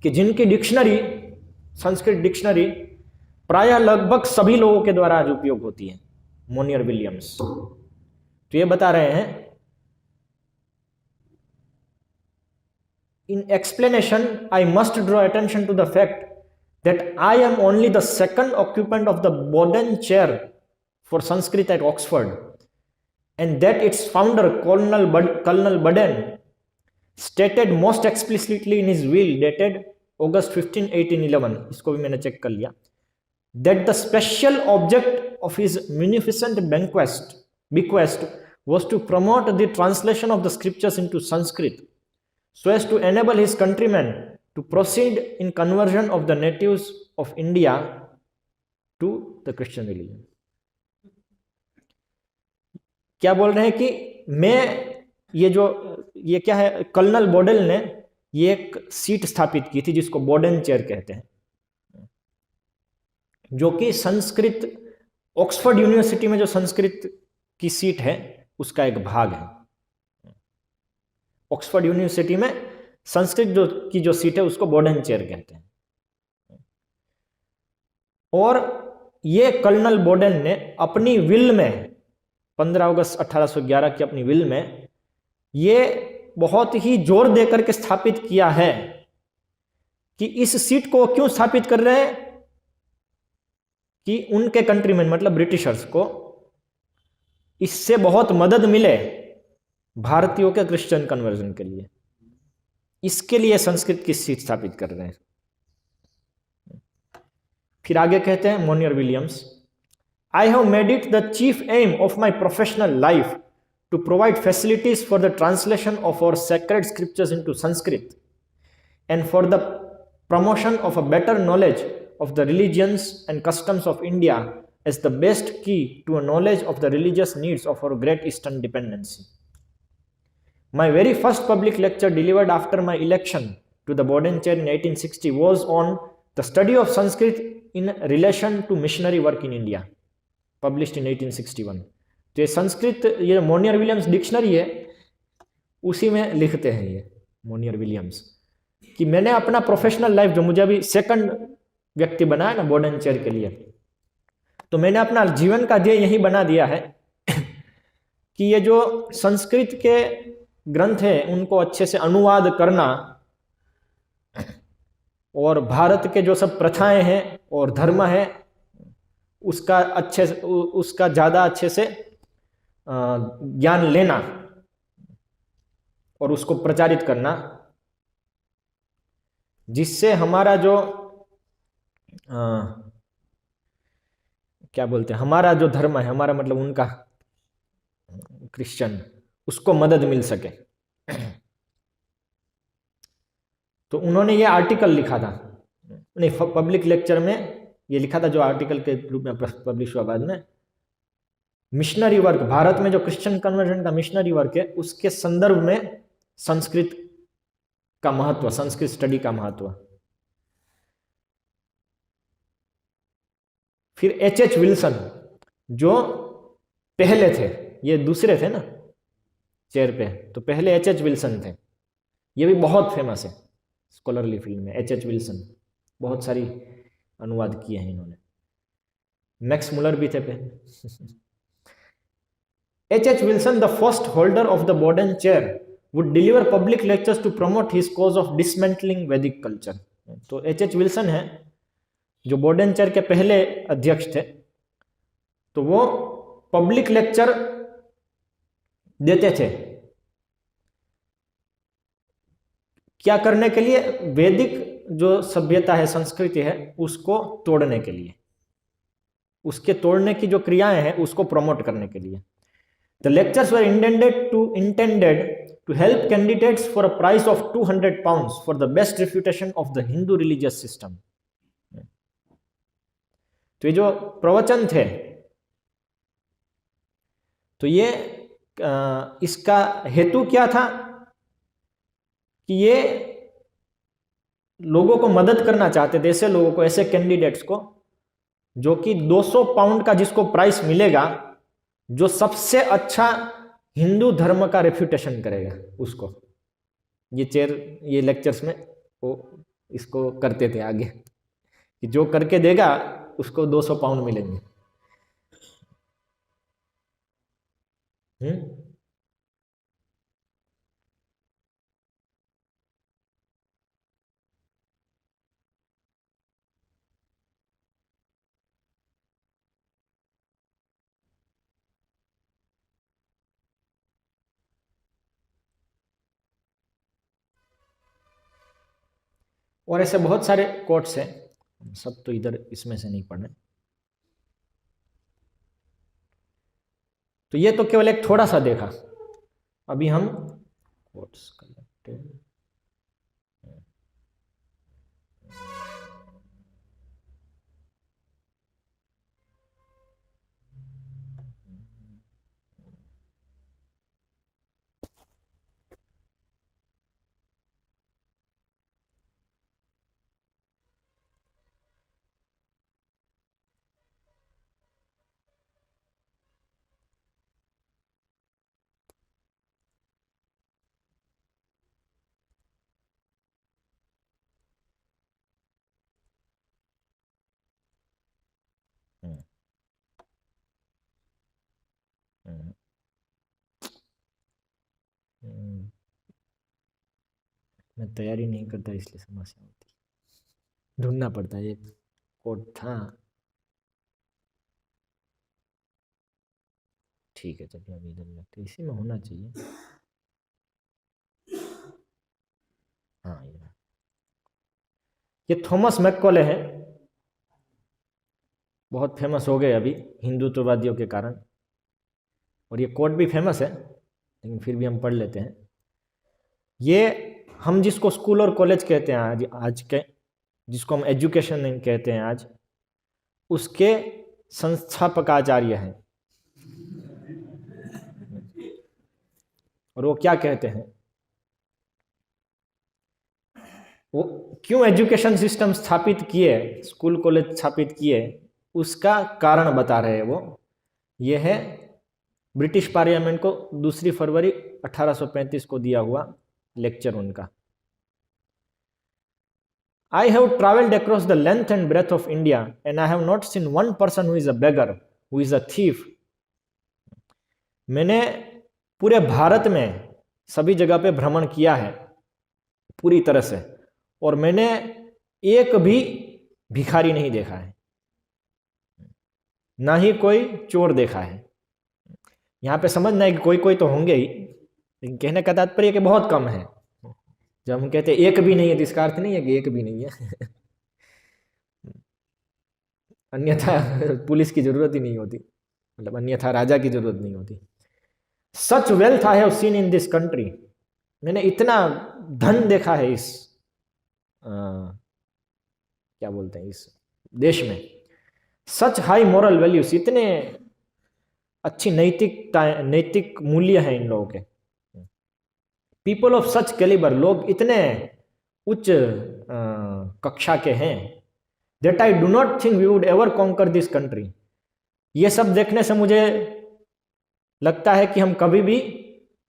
कि जिनकी डिक्शनरी, संस्कृत डिक्शनरी प्रायः लगभग सभी लोगों के द्वारा आज उपयोग होती है, मोनियर विलियम्स। तो ये बता रहे हैं, in explanation I must draw attention to the fact that I am only the second occupant of the Boden chair for Sanskrit at Oxford, and that its founder, Colonel Boden, stated most explicitly in his will dated August 15, 1811, इसको भी मैंने check कर लिया, that the special object of his munificent bequest was to promote the translation of the scriptures into Sanskrit, so as to enable his countrymen to proceed in conversion of the natives of India to the Christian religion. क्या बोल रहे हैं कि मैं ये क्या है, colonel बोडेल ने ये एक सीट स्थापित की थी जिसको बोडेन चेयर कहते हैं, जो कि संस्कृत, ऑक्सफोर्ड यूनिवर्सिटी में जो संस्कृत की सीट है उसका एक भाग है। ऑक्सफोर्ड यूनिवर्सिटी में संस्कृत की जो सीट है उसको बोडेन चेयर कहते हैं। और ये कर्नल बोडेन ने अपनी विल में 15 अगस्त 1811 की अपनी विल में ये बहुत ही जोर देकर के स्थापित किया है कि इस सीट को क्यों स्थापित कर रहे हैं, कि उनके कंट्रीमैन मतलब ब्रिटिशर्स को इससे बहुत मदद मिले भारतीयों के क्रिश्चियन कन्वर्जन के लिए, इसके लिए संस्कृत की सीट स्थापित कर रहे हैं। फिर आगे कहते हैं Monier Williams, I have made it the chief aim of my professional life to provide facilities for the translation of our sacred scriptures into Sanskrit and for the promotion of a better knowledge of the religions and customs of India as the best key to a knowledge of the religious needs of our great eastern dependency. My very first public lecture delivered after my election to the Boden chair in 1860 was on the study of Sanskrit in relation to missionary work in India, published in 1861. तो ये संस्कृत, ये Monier Williams dictionary है, उसी में लिखते हैं ये Monier Williams कि मैंने अपना प्रोफेशनल लाइफ, जो मुझे अभी सेकंड व्यक्ति बनाया ना बोडेन चेयर के लिए, तो मैंने अपना जीवन का ध्येय यही बना दिया है कि ये जो संस्कृत के ग्रंथ है उनको अच्छे से अनुवाद करना और भारत के जो सब प्रथाएं हैं और धर्म है उसका ज़्यादा अच्छे से ज्ञान लेना और उसको प्रचारित करना, जिससे हमारा जो क्या बोलते हैं, हमारा जो धर्म है, हमारा मतलब उनका क्रिश्चियन, उसको मदद मिल सके। तो उन्होंने ये आर्टिकल लिखा था, नहीं पब्लिक लेक्चर में ये लिखा था, जो आर्टिकल के रूप में पब्लिश हुआ बाद में, मिशनरी वर्क, भारत में जो क्रिश्चियन कन्वर्जन का मिशनरी वर्क है उसके संदर्भ में संस्कृत का महत्व, संस्कृत स्टडी का महत्व। फिर एच विल्सन जो पहले थे, ये दूसरे थे ना चेयर पे, तो पहले एच विल्सन थे, ये भी बहुत फेमस है स्कॉलरली फील्ड में। एच विल्सन बहुत सारी अनुवाद किए हैं इन्होंने, मैक्स मुलर भी थे पहले। H Wilson, the first holder of the Boden chair, would deliver public lectures to promote his cause of dismantling Vedic culture. तो एच विल्सन है जो बोडेन चेयर के पहले अध्यक्ष थे, तो वो पब्लिक लेक्चर देते थे, क्या करने के लिए, वैदिक जो सभ्यता है, संस्कृति है, उसको तोड़ने के लिए, उसके तोड़ने की जो क्रियाएं हैं उसको प्रमोट करने के लिए। The lectures were intended to help candidates for a prize of 200 pounds for the best refutation of the Hindu religious system. तो ये जो प्रवचन थे, तो ये इसका हेतु क्या था कि ये लोगों को मदद करना चाहते थे, ऐसे लोगों को, ऐसे कैंडिडेट्स को जो कि 200 पाउंड का जिसको प्राइस मिलेगा, जो सबसे अच्छा हिंदू धर्म का रेप्यूटेशन करेगा उसको। ये लेक्चर्स में वो इसको करते थे आगे कि जो करके देगा उसको 200 पाउंड मिलेंगे। और ऐसे बहुत सारे कोट्स हैं, सब तो इधर इसमें से नहीं पढ़ने। तो ये तो केवल एक थोड़ा सा देखा, अभी हम कोट्स कलेक्टेड मैं तैयारी नहीं करता इसलिए समस्या होती, ढूंढना पड़ता है। ये कोड था, ठीक है चलिए अभी इधर लगते, इसी में होना चाहिए। हाँ ये थॉमस मैककॉले है, बहुत फेमस हो गए अभी हिंदुत्ववादियों के कारण, और ये कोट भी फेमस है लेकिन फिर भी हम पढ़ लेते हैं। ये हम जिसको स्कूल और कॉलेज कहते हैं आज के, जिसको हम एजुकेशन कहते हैं आज, उसके संस्थापक आचार्य हैं। और वो क्या कहते हैं, वो क्यों एजुकेशन सिस्टम स्थापित किए, स्कूल कॉलेज स्थापित किए, उसका कारण बता रहे हैं वो। ये है ब्रिटिश पार्लियामेंट को 2 फरवरी 1835 को दिया हुआ लेक्चर उनका। I have traveled across the length and breadth of India and I have not seen one person who is a beggar, who is a thief. मैंने पूरे भारत में सभी जगह पे भ्रमण किया है पूरी तरह से, और मैंने एक भी भिखारी नहीं देखा है, ना ही कोई चोर देखा है। यहाँ पे समझना है कि कोई कोई तो होंगे ही, लेकिन कहने का तात्पर्य कि बहुत कम है। जब हम कहते हैं एक भी नहीं है तो इसका अर्थ नहीं है कि एक भी नहीं है अन्यथा पुलिस की जरूरत ही नहीं होती, मतलब अन्यथा राजा की जरूरत नहीं होती। सच wealth I have seen in this country, मैंने इतना धन देखा है इस क्या बोलते हैं इस देश में। सच हाई मोरल वैल्यूज, इतने अच्छी नैतिक मूल्य हैं इन लोगों के। पीपल ऑफ सच कैलिबर, लोग इतने उच्च कक्षा के हैं। That I do not think we would ever conquer this country, ये सब देखने से मुझे लगता है कि हम कभी भी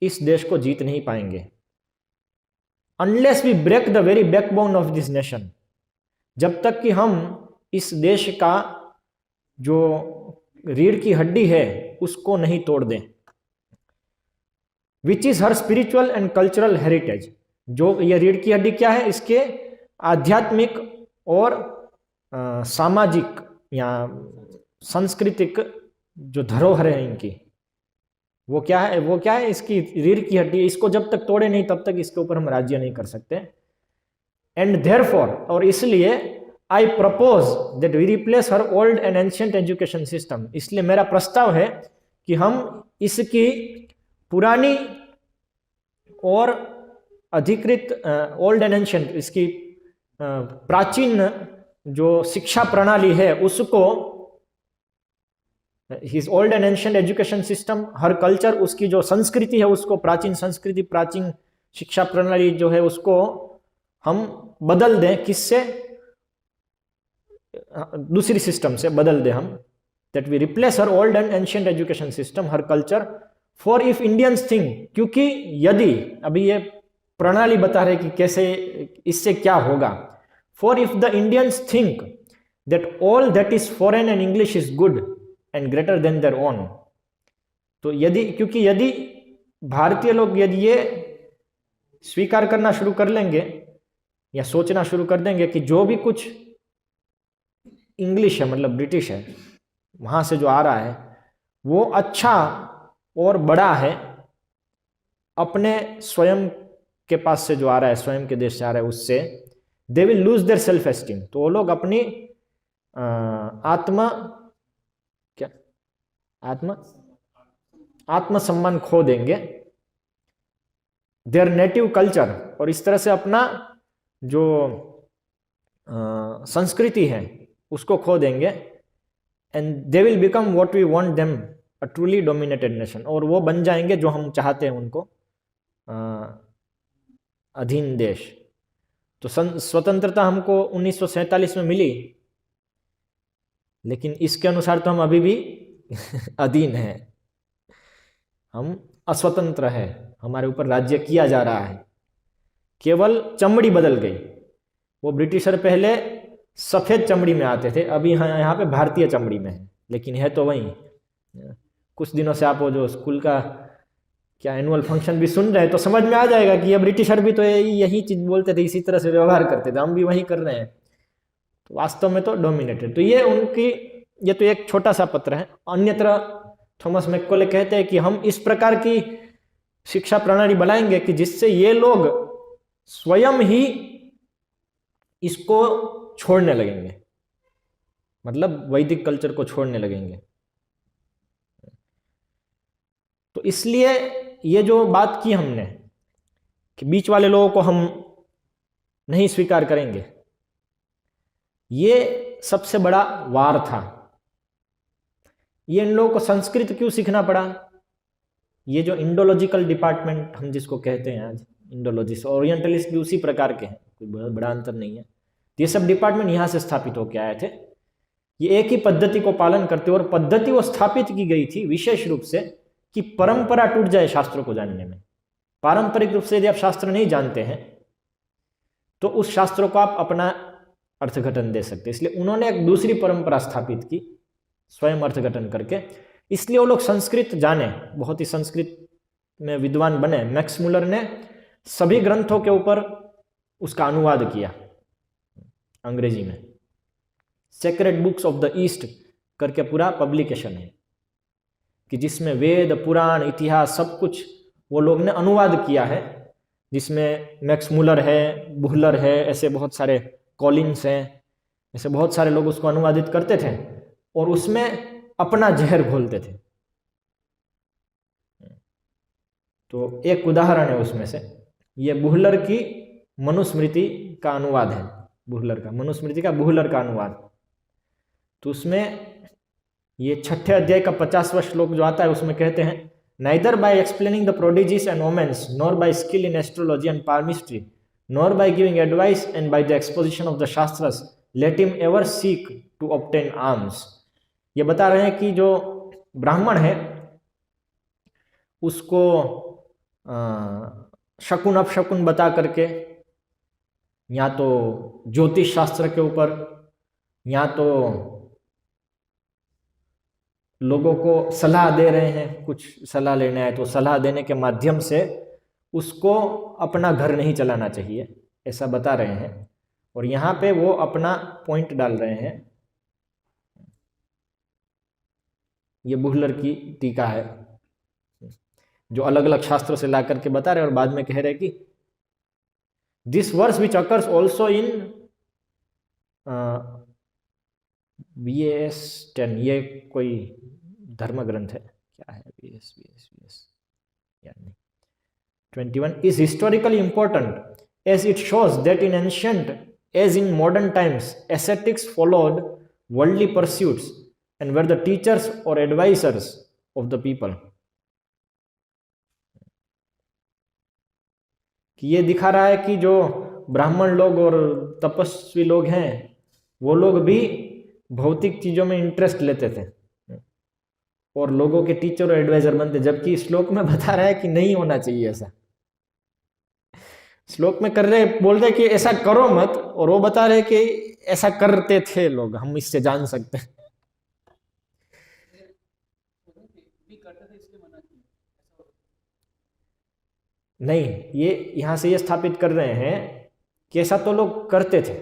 इस देश को जीत नहीं पाएंगे। Unless we break the very backbone of this nation, जब तक कि हम इस देश का जो रीढ़ की हड्डी है उसको नहीं तोड़ दें। Which is her spiritual and cultural heritage, जो ये रीढ़ की हड्डी क्या है, इसके आध्यात्मिक और सामाजिक या सांस्कृतिक जो धरोहर है इनकी, वो क्या है इसकी रीढ़ की हड्डी। इसको जब तक तोड़े नहीं तब तक इसके ऊपर हम राज्य नहीं कर सकते। एंड देयरफॉर, और इसलिए I propose that we replace her old and ancient education system, इसलिए मेरा प्रस्ताव है कि हम इसकी पुरानी और अधिकृत ओल्ड एंड एंशिएंट, इसकी प्राचीन जो शिक्षा प्रणाली है उसको, his old and ancient education system, her culture, उसकी जो संस्कृति है उसको, प्राचीन संस्कृति, प्राचीन शिक्षा प्रणाली जो है उसको हम बदल दें, किससे? दूसरी सिस्टम से बदल दें हम, that we replace her old and ancient education system, her culture, for if Indians think, क्योंकि यदि, अभी ये प्रणाली बता रहे कि कैसे, इससे क्या होगा। For if the Indians think that all that is foreign and English is good and greater than their own, तो यदि, क्योंकि यदि भारतीय लोग यदि ये स्वीकार करना शुरू कर लेंगे या सोचना शुरू कर देंगे कि जो भी कुछ इंग्लिश है, मतलब ब्रिटिश है, वहां से जो आ रहा है वो अच्छा और बड़ा है, अपने स्वयं के पास से जो आ रहा है, स्वयं के देश से आ रहा है, उससे they will lose their self esteem, तो वो लोग अपनी आत्मसम्मान खो देंगे, देयर नेटिव कल्चर, और इस तरह से अपना जो संस्कृति है उसको खो देंगे, and they will become what we want them, a truly dominated nation, और वो बन जाएंगे जो हम चाहते हैं उनको, अधीन देश। तो स्वतंत्रता हमको 1947 में मिली, लेकिन इसके अनुसार तो हम अभी भी अधीन हैं, हम अस्वतंत्र है, हमारे ऊपर राज्य किया जा रहा है, केवल चमड़ी बदल गई। वो ब्रिटिशर पहले सफेद चमड़ी में आते थे, अभी यहाँ पे भारतीय चमड़ी में है, लेकिन है तो वही। कुछ दिनों से आप वो जो स्कूल का क्या एनुअल फंक्शन भी सुन रहे हैं तो समझ में आ जाएगा कि ये ब्रिटिशर भी तो यही चीज बोलते थे, इसी तरह से व्यवहार करते थे, हम भी वही कर रहे हैं, तो वास्तव में तो डोमिनेटेड। तो ये उनकी, ये तो एक छोटा सा पत्र है। अन्यत्र थॉमस मैकॉले कहते हैं कि हम इस प्रकार की शिक्षा प्रणाली बनाएंगे कि जिससे ये लोग स्वयं ही इसको छोड़ने लगेंगे, मतलब वैदिक कल्चर को छोड़ने लगेंगे। तो इसलिए ये जो बात की हमने कि बीच वाले लोगों को हम नहीं स्वीकार करेंगे, ये सबसे बड़ा वार था। ये इन लोगों को संस्कृत क्यों सीखना पड़ा? ये जो इंडोलॉजिकल डिपार्टमेंट हम जिसको कहते हैं आज, इंडोलॉजिस्ट, ओरिएंटलिस्ट भी उसी प्रकार के हैं, कोई बहुत बड़ा अंतर नहीं है। ये सब डिपार्टमेंट यहाँ से स्थापित होकर आए थे, ये एक ही पद्धति को पालन करते, और पद्धति वो स्थापित की गई थी विशेष रूप से कि परंपरा टूट जाए शास्त्रों को जानने में। पारंपरिक रूप से यदि आप शास्त्र नहीं जानते हैं तो उस शास्त्रों को आप अपना अर्थघटन दे सकते, इसलिए उन्होंने एक दूसरी परंपरा स्थापित की स्वयं अर्थघटन करके। इसलिए वो लोग संस्कृत जाने, बहुत ही संस्कृत में विद्वान बने। मैक्स मुलर ने सभी ग्रंथों के ऊपर उसका अनुवाद किया अंग्रेजी में, sacred books of the east करके पूरा पब्लिकेशन है कि जिसमें वेद, पुराण, इतिहास सब कुछ वो लोग ने अनुवाद किया है, जिसमें मैक्स मुलर है, बुहलर है, ऐसे बहुत सारे, कॉलिंस हैं, ऐसे बहुत सारे लोग उसको अनुवादित करते थे और उसमें अपना जहर घोलते थे। तो एक उदाहरण है उसमें से, ये बुहलर की मनुस्मृति का अनुवाद है, बुहलर का मनुस्मृति का बुहलर का अनुवाद। तो उसमें ये 6ठे अध्याय का 50वां श्लोक जो आता है उसमें कहते हैं, neither by explaining the prodigies and omens, nor by skill in astrology and palmistry, nor by giving advice and by the exposition of the shastras, let him ever seek to obtain arms. ये बता रहे हैं कि जो ब्राह्मण है उसको शकुन अपशकुन बता करके, या तो ज्योतिष शास्त्र के ऊपर, या तो लोगों को सलाह दे रहे हैं, कुछ सलाह लेना है तो सलाह देने के माध्यम से उसको अपना घर नहीं चलाना चाहिए, ऐसा बता रहे हैं। और यहाँ पे वो अपना पॉइंट डाल रहे हैं। ये बुहलर की टीका है जो अलग अलग शास्त्रों से ला करके बता रहे हैं, और बाद में कह रहे हैं कि this verse which occurs also in VAS 10, ये कोई धर्म ग्रंथ है, क्या है VAS याद नहीं, 21, is historically important as it shows that in ancient as in modern times ascetics followed worldly pursuits and were the teachers or advisors of the people। कि ये दिखा रहा है कि जो ब्राह्मण लोग और तपस्वी लोग हैं वो लोग भी भौतिक चीजों में इंटरेस्ट लेते थे और लोगों के टीचर और एडवाइजर बनते, जबकि श्लोक में बता रहा है कि नहीं होना चाहिए ऐसा। श्लोक में कर रहे बोल रहे कि ऐसा करो मत, और वो बता रहे कि ऐसा करते थे लोग, हम इससे जान सकते हैं। नहीं, ये यहां से ये स्थापित कर रहे हैं कि ऐसा तो लोग करते थे,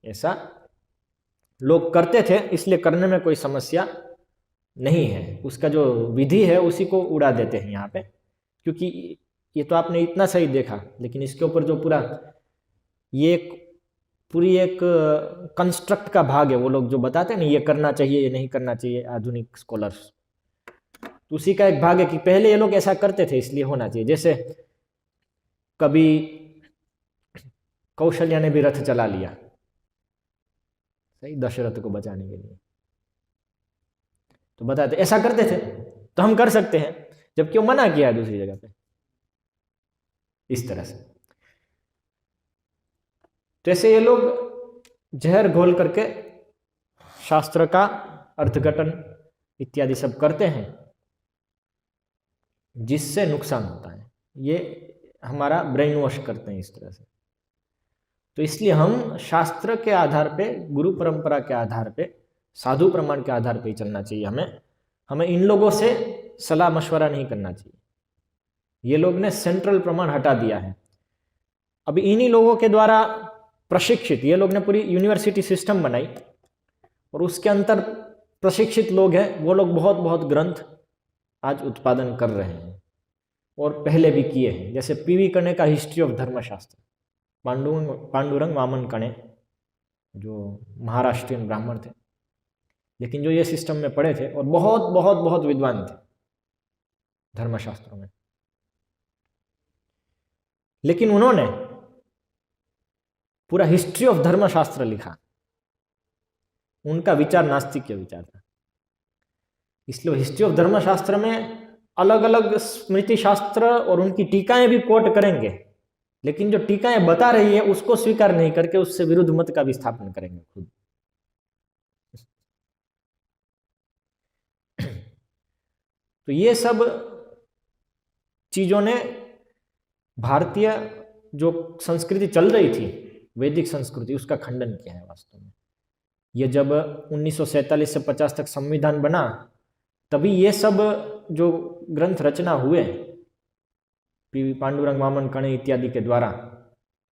ऐसा लोग करते थे, इसलिए करने में कोई समस्या नहीं है। उसका जो विधि है उसी को उड़ा देते हैं यहाँ पे, क्योंकि ये तो आपने इतना सही देखा, लेकिन इसके ऊपर जो पूरा ये पूरी एक कंस्ट्रक्ट का भाग है, वो लोग जो बताते हैं ना ये करना चाहिए ये नहीं करना चाहिए, आधुनिक स्कॉलर्स, तो उसी का एक भाग है कि पहले ये लोग ऐसा करते थे इसलिए होना चाहिए। जैसे कभी कौशल्या ने भी रथ चला लिया, सही, दशरथ को बचाने के लिए, तो बताते ऐसा करते थे तो हम कर सकते हैं, जबकि वो मना किया है दूसरी जगह पे। इस तरह से तो ऐसे ये लोग जहर घोल करके शास्त्र का अर्थघटन इत्यादि सब करते हैं, जिससे नुकसान होता है। ये हमारा ब्रेन वॉश करते हैं इस तरह से। तो इसलिए हम शास्त्र के आधार पे, गुरु परंपरा के आधार पे, साधु प्रमाण के आधार पे ही चलना चाहिए। हमें इन लोगों से सलाह मशवरा नहीं करना चाहिए। ये लोग ने सेंट्रल प्रमाण हटा दिया है। अभी इन्हीं लोगों के द्वारा प्रशिक्षित, ये लोग ने पूरी यूनिवर्सिटी सिस्टम बनाई और उसके अंदर प्रशिक्षित लोग हैं, वो लोग बहुत बहुत ग्रंथ आज उत्पादन कर रहे हैं और पहले भी किए हैं। जैसे पीवी कणे का हिस्ट्री ऑफ धर्मशास्त्र, पांडुरंग वामन कणे जो महाराष्ट्रियन ब्राह्मण थे, लेकिन जो ये सिस्टम में पढ़े थे और बहुत बहुत बहुत विद्वान थे धर्मशास्त्रों में, लेकिन उन्होंने पूरा हिस्ट्री ऑफ धर्मशास्त्र लिखा। उनका विचार नास्तिक विचार था, इसलिए हिस्ट्री ऑफ धर्मशास्त्र में अलग अलग स्मृति शास्त्र और उनकी टीकाएं भी कोट करेंगे, लेकिन जो टीकाएं बता रही है उसको स्वीकार नहीं करके उससे विरुद्ध मत का भी स्थापन करेंगे खुद। तो ये सब चीजों ने भारतीय जो संस्कृति चल रही थी, वैदिक संस्कृति, उसका खंडन किया है वास्तव में। ये जब 1947 से 50 तक संविधान बना, तभी ये सब जो ग्रंथ रचना हुए पीवी पांडुरंग वामन कणे इत्यादि के द्वारा,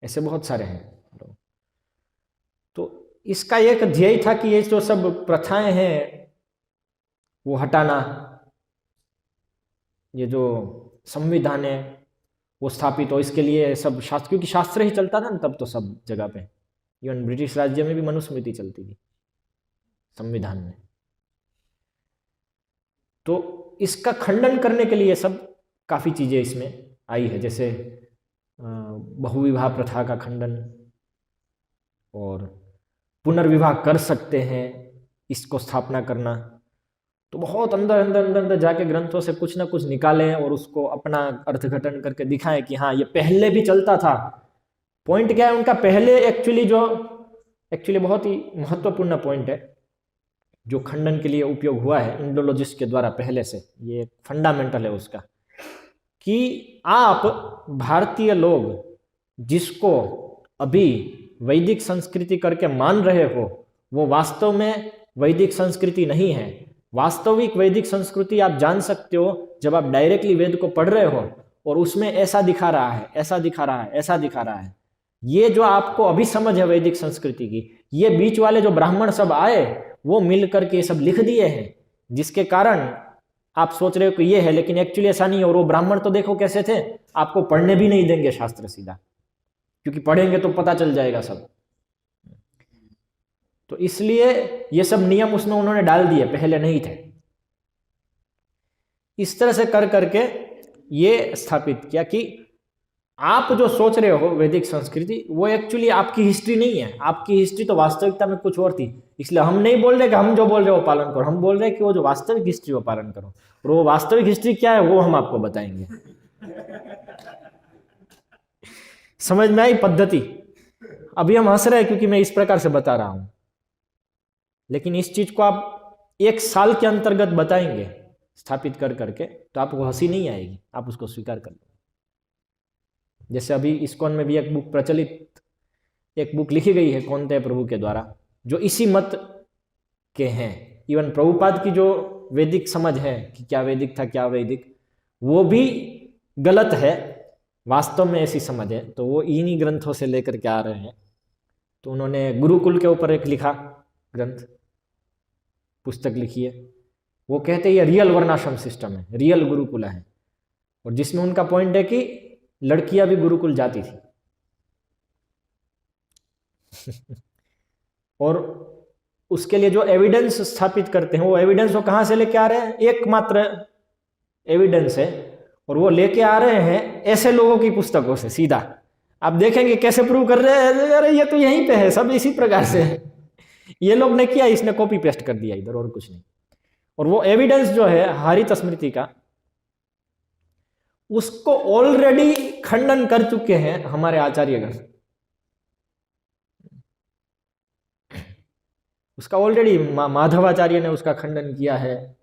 ऐसे बहुत सारे हैं। तो इसका एक ध्येय था कि ये जो सब प्रथाएं हैं वो हटाना, ये जो संविधान है वो स्थापित हो, इसके लिए सब शास्त्र, क्योंकि शास्त्र ही चलता था ना तब तो सब जगह पे। इवन ब्रिटिश राज्य में भी मनुस्मृति चलती थी संविधान में। तो इसका खंडन करने के लिए सब काफी चीजें इसमें आई है, जैसे बहुविवाह प्रथा का खंडन, और पुनर्विवाह कर सकते हैं इसको स्थापना करना। तो बहुत अंदर अंदर अंदर अंदर जाके ग्रंथों से कुछ ना कुछ निकालें और उसको अपना अर्थघटन करके दिखाएं कि हाँ ये पहले भी चलता था। पॉइंट क्या है उनका, पहले एक्चुअली बहुत ही महत्वपूर्ण पॉइंट है जो खंडन के लिए उपयोग हुआ है इंडोलॉजिस्ट के द्वारा पहले से, ये फंडामेंटल है उसका, कि आप भारतीय लोग जिसको अभी वैदिक संस्कृति करके मान रहे हो वो वास्तव में वैदिक संस्कृति नहीं है। वास्तविक वैदिक संस्कृति आप जान सकते हो जब आप डायरेक्टली वेद को पढ़ रहे हो और उसमें ऐसा दिखा रहा है, ऐसा दिखा रहा है, ऐसा दिखा रहा है। ये जो आपको अभी समझ है वैदिक संस्कृति की, ये बीच वाले जो ब्राह्मण सब आए वो मिल करके ये सब लिख दिए हैं, जिसके कारण आप सोच रहे हो कि ये है, लेकिन एक्चुअली ऐसा नहीं है। और वो ब्राह्मण तो देखो कैसे थे, आपको पढ़ने भी नहीं देंगे शास्त्र सीधा, क्योंकि पढ़ेंगे तो पता चल जाएगा सब। तो इसलिए ये सब नियम उसमें उन्होंने डाल दिए, पहले नहीं थे। इस तरह से कर करके ये स्थापित किया कि आप जो सोच रहे हो वैदिक संस्कृति वो एक्चुअली आपकी हिस्ट्री नहीं है। आपकी हिस्ट्री तो वास्तविकता में कुछ और थी। इसलिए हम नहीं बोल रहे कि हम जो बोल रहे हो पालन करो, हम बोल रहे हैं कि वो जो वास्तविक हिस्ट्री वो पालन करो, और वो वास्तविक हिस्ट्री क्या है वो हम आपको बताएंगे। समझ में आई पद्धति? अभी हम हंस रहे हैं क्योंकि मैं इस प्रकार से बता रहा हूं, लेकिन इस चीज को आप 1 साल के अंतर्गत बताएंगे स्थापित कर करके तो आपको हंसी नहीं आएगी, आप उसको स्वीकार कर लेंगे। जैसे अभी इस्कॉन में भी एक बुक प्रचलित, एक बुक लिखी गई है कौनते प्रभु के द्वारा, जो इसी मत के हैं। इवन प्रभुपाद की जो वैदिक समझ है कि क्या वैदिक था क्या वैदिक, वो भी गलत है, वास्तव में ऐसी समझ है। तो वो इन्हीं ग्रंथों से लेकर के आ रहे हैं। तो उन्होंने गुरुकुल के ऊपर एक लिखा ग्रंथ, पुस्तक लिखी है। वो कहते हैं ये रियल वर्णाश्रम सिस्टम है, रियल गुरुकुल है, और जिसमें उनका पॉइंट है कि लड़कियां भी गुरुकुल जाती थी। और उसके लिए जो एविडेंस स्थापित करते हैं, वो एविडेंस वो कहां से लेके आ रहे हैं? एकमात्र एविडेंस है, और वो लेके आ रहे हैं ऐसे लोगों की पुस्तकों से सीधा। आप देखेंगे कैसे प्रूव कर रहे हैं, अरे ये तो यहीं पे है, सब इसी प्रकार से है। ये लोग ने किया, इसने कॉपी पेस्ट कर दिया इधर, और कुछ नहीं। और वो एविडेंस जो है हरित स्मृति का, उसको ऑलरेडी खंडन कर चुके हैं हमारे आचार्यगण। उसका ऑलरेडी माधवाचार्य ने उसका खंडन किया है,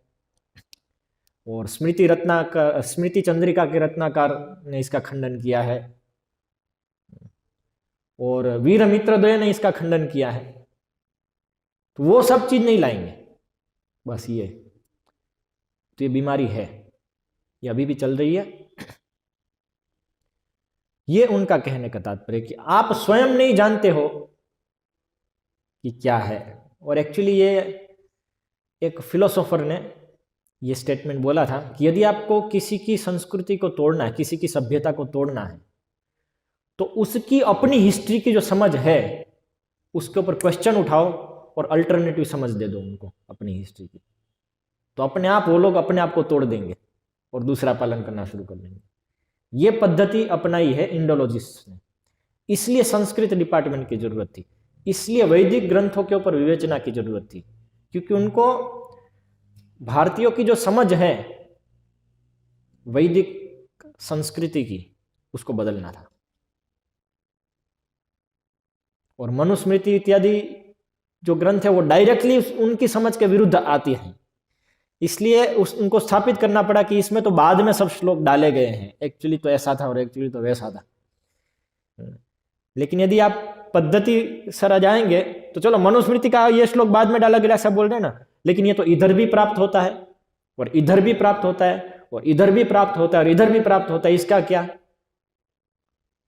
और स्मृति चंद्रिका के रत्नाकार ने इसका खंडन किया है, और वीरमित्रद्वय ने इसका खंडन किया है। तो वो सब चीज नहीं लाएंगे, बस ये तो ये बीमारी है, ये अभी भी चल रही है। ये उनका कहने का तात्पर्य कि आप स्वयं नहीं जानते हो कि क्या है। और एक्चुअली ये एक फिलोसोफर ने ये स्टेटमेंट बोला था कि यदि आपको किसी की संस्कृति को तोड़ना है, किसी की सभ्यता को तोड़ना है, तो उसकी अपनी हिस्ट्री की जो समझ है उसके ऊपर क्वेश्चन उठाओ और अल्टरनेटिव समझ दे दो उनको अपनी हिस्ट्री की, तो अपने आप वो लोग अपने आप को तोड़ देंगे और दूसरा पालन करना शुरू कर देंगे। ये पद्धति अपनाई है इंडोलॉजिस्ट ने, इसलिए संस्कृत डिपार्टमेंट की जरूरत थी, इसलिए वैदिक ग्रंथों के ऊपर विवेचना की जरूरत थी, क्योंकि उनको भारतीयों की जो समझ है वैदिक संस्कृति की, उसको बदलना था। और मनुस्मृति इत्यादि जो ग्रंथ है वो डायरेक्टली उनकी समझ के विरुद्ध आती है, इसलिए उनको स्थापित करना पड़ा कि इसमें तो बाद में सब श्लोक डाले गए हैं, एक्चुअली तो ऐसा था और एक्चुअली तो वैसा था। लेकिन यदि आप पद्धति सर आ जाएंगे तो चलो मनुस्मृति का ये श्लोक बाद में डाला गया सब बोल रहे हैं ना, लेकिन ये तो इधर भी प्राप्त होता है और इधर भी प्राप्त होता है और इधर भी प्राप्त होता है और इधर भी प्राप्त होता है, इसका क्या?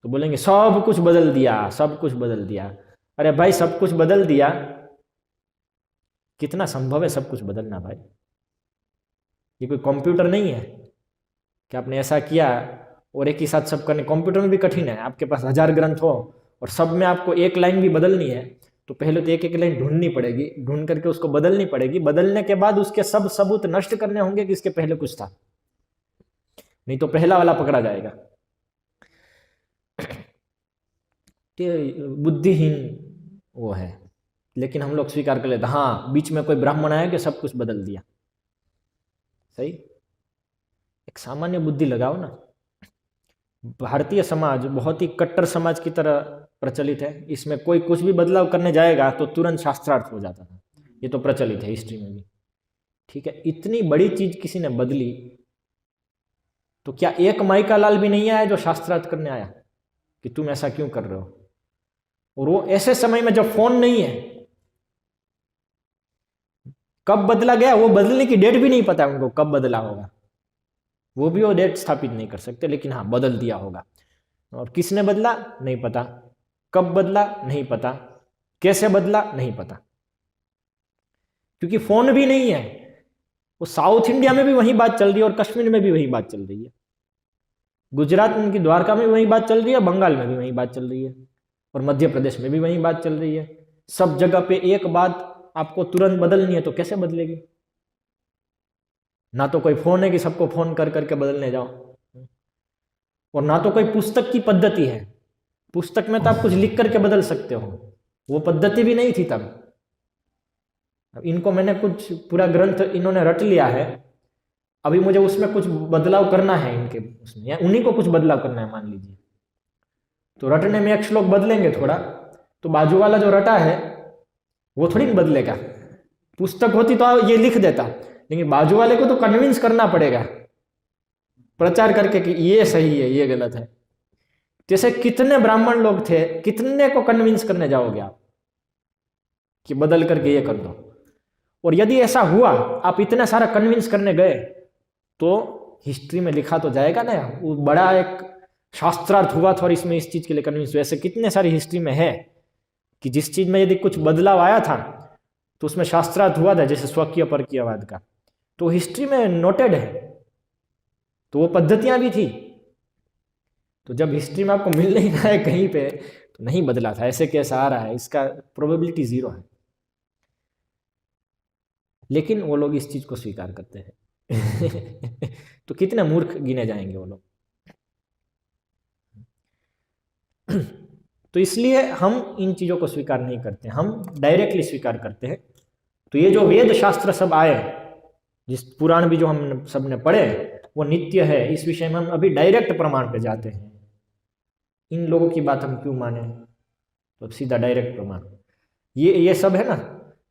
तो बोलेंगे सब कुछ बदल दिया, सब कुछ बदल दिया। अरे भाई सब कुछ बदल दिया, कितना संभव है सब कुछ बदलना भाई? ये कोई कंप्यूटर नहीं है कि आपने ऐसा किया और एक ही साथ सब करने। कंप्यूटर में भी कठिन है, आपके पास 1000 ग्रंथ हो और सब में आपको एक लाइन भी बदलनी है, तो पहले तो एक एक लाइन ढूंढनी पड़ेगी, ढूंढ करके उसको बदलनी पड़ेगी, बदलने के बाद उसके सब सबूत नष्ट करने होंगे कि इसके पहले कुछ था, नहीं तो पहला वाला पकड़ा जाएगा। बुद्धिहीन वो है, लेकिन हम लोग स्वीकार कर लेते हाँ बीच में कोई ब्राह्मण आया कि सब कुछ बदल दिया। सही, एक सामान्य बुद्धि लगाओ ना। भारतीय समाज बहुत ही कट्टर समाज की तरह प्रचलित है, इसमें कोई कुछ भी बदलाव करने जाएगा तो तुरंत शास्त्रार्थ हो जाता था, ये तो प्रचलित है हिस्ट्री में भी। ठीक है, इतनी बड़ी चीज किसी ने बदली तो क्या एक माइका लाल भी नहीं आया जो शास्त्रार्थ करने आया कि तुम ऐसा क्यों कर रहे हो? और वो ऐसे समय में जब फोन नहीं है, कब बदला गया वो बदलने की डेट भी नहीं पता है उनको, कब बदला होगा वो भी वो डेट स्थापित नहीं कर सकते, लेकिन हाँ बदल दिया होगा। और किसने बदला नहीं पता, कब बदला नहीं पता, कैसे बदला नहीं पता, क्योंकि फोन भी नहीं है। वो साउथ इंडिया में भी वही बात चल रही है और कश्मीर में भी वही बात चल रही है, गुजरात में उनकी द्वारका में वही बात चल रही है, बंगाल में भी वही बात चल रही है और मध्य प्रदेश में भी वही बात चल रही है। सब जगह पे एक बात आपको तुरंत बदलनी है तो कैसे बदलेगी? ना तो कोई फोन है कि सबको फोन कर करके बदलने जाओ, और ना तो कोई पुस्तक की पद्धति है। पुस्तक में तो आप कुछ लिख करके बदल सकते हो, वो पद्धति भी नहीं थी तब। अब इनको मैंने कुछ पूरा ग्रंथ इन्होंने रट लिया है, अभी मुझे उसमें कुछ बदलाव करना है इनके उसमें, या उन्हीं को कुछ बदलाव करना है मान लीजिए, तो रटने में एक श्लोक बदलेंगे थोड़ा, तो बाजू वाला जो रटा है वो थोड़ी न बदलेगा। पुस्तक होती तो ये लिख देता, लेकिन बाजू वाले को तो कन्विंस करना पड़ेगा प्रचार करके कि ये सही है, ये गलत है। जैसे कितने ब्राह्मण लोग थे, कितने को कन्विंस करने जाओगे आप कि बदल करके ये कर दो। और यदि ऐसा हुआ, आप इतना सारा कन्विंस करने गए, तो हिस्ट्री में लिखा तो जाएगा ना, वो बड़ा एक शास्त्रार्थ हुआ था और इसमें इस चीज के लिए कन्विंस हुआ। ऐसे कितने सारी हिस्ट्री में है कि जिस चीज में यदि कुछ बदलाव आया था तो उसमें शास्त्रार्थ हुआ था, जैसे स्वकीय परकीयवाद का, तो हिस्ट्री में नोटेड है, तो वो पद्धतियां भी थी। तो जब हिस्ट्री में आपको मिल नहीं रहा है कहीं पे, तो नहीं बदला था, ऐसे कैसा आ रहा है, इसका प्रोबेबिलिटी 0 है। लेकिन वो लोग इस चीज को स्वीकार करते हैं। तो कितने मूर्ख गिने जाएंगे वो लोग। तो इसलिए हम इन चीजों को स्वीकार नहीं करते, हम डायरेक्टली स्वीकार करते हैं। तो ये जो वेद शास्त्र सब आए, जिस पुराण भी जो हम सबने पढ़े, वो नित्य है, इस विषय में हम अभी डायरेक्ट प्रमाण पे जाते हैं। इन लोगों की बात हम क्यों माने, तो सीधा डायरेक्ट प्रमाण। ये सब है ना,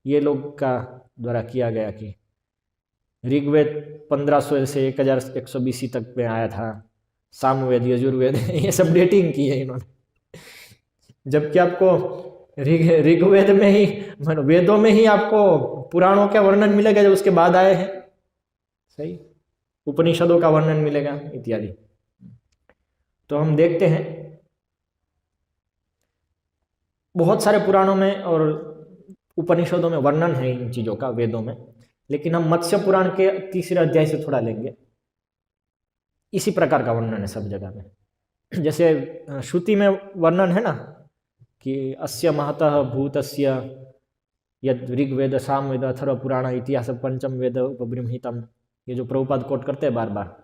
ये लोग का द्वारा किया गया कि ऋग्वेद 1500 से 1100 BC तक में आया था, सामवेद, यजुर्वेद, ये सब डेटिंग की है इन्होंने। जबकि आपको ऋग्वेद में ही, वेदों में ही आपको पुराणों का वर्णन मिलेगा जो उसके बाद आए हैं, सही, उपनिषदों का वर्णन मिलेगा इत्यादि। तो हम देखते हैं बहुत सारे पुराणों में और उपनिषदों में वर्णन है इन चीजों का, वेदों में। लेकिन हम मत्स्य पुराण के 3रे अध्याय से थोड़ा लेंगे, इसी प्रकार का वर्णन है सब जगह में। जैसे श्रुति में वर्णन है ना कि अस्य महतः भूतस्य यद ऋग्वेद सामवेद अथर्व पुराण इतिहास पंचम वेद उपबृंहितम, ये जो प्रभुपाद कोट करते हैं बार बार,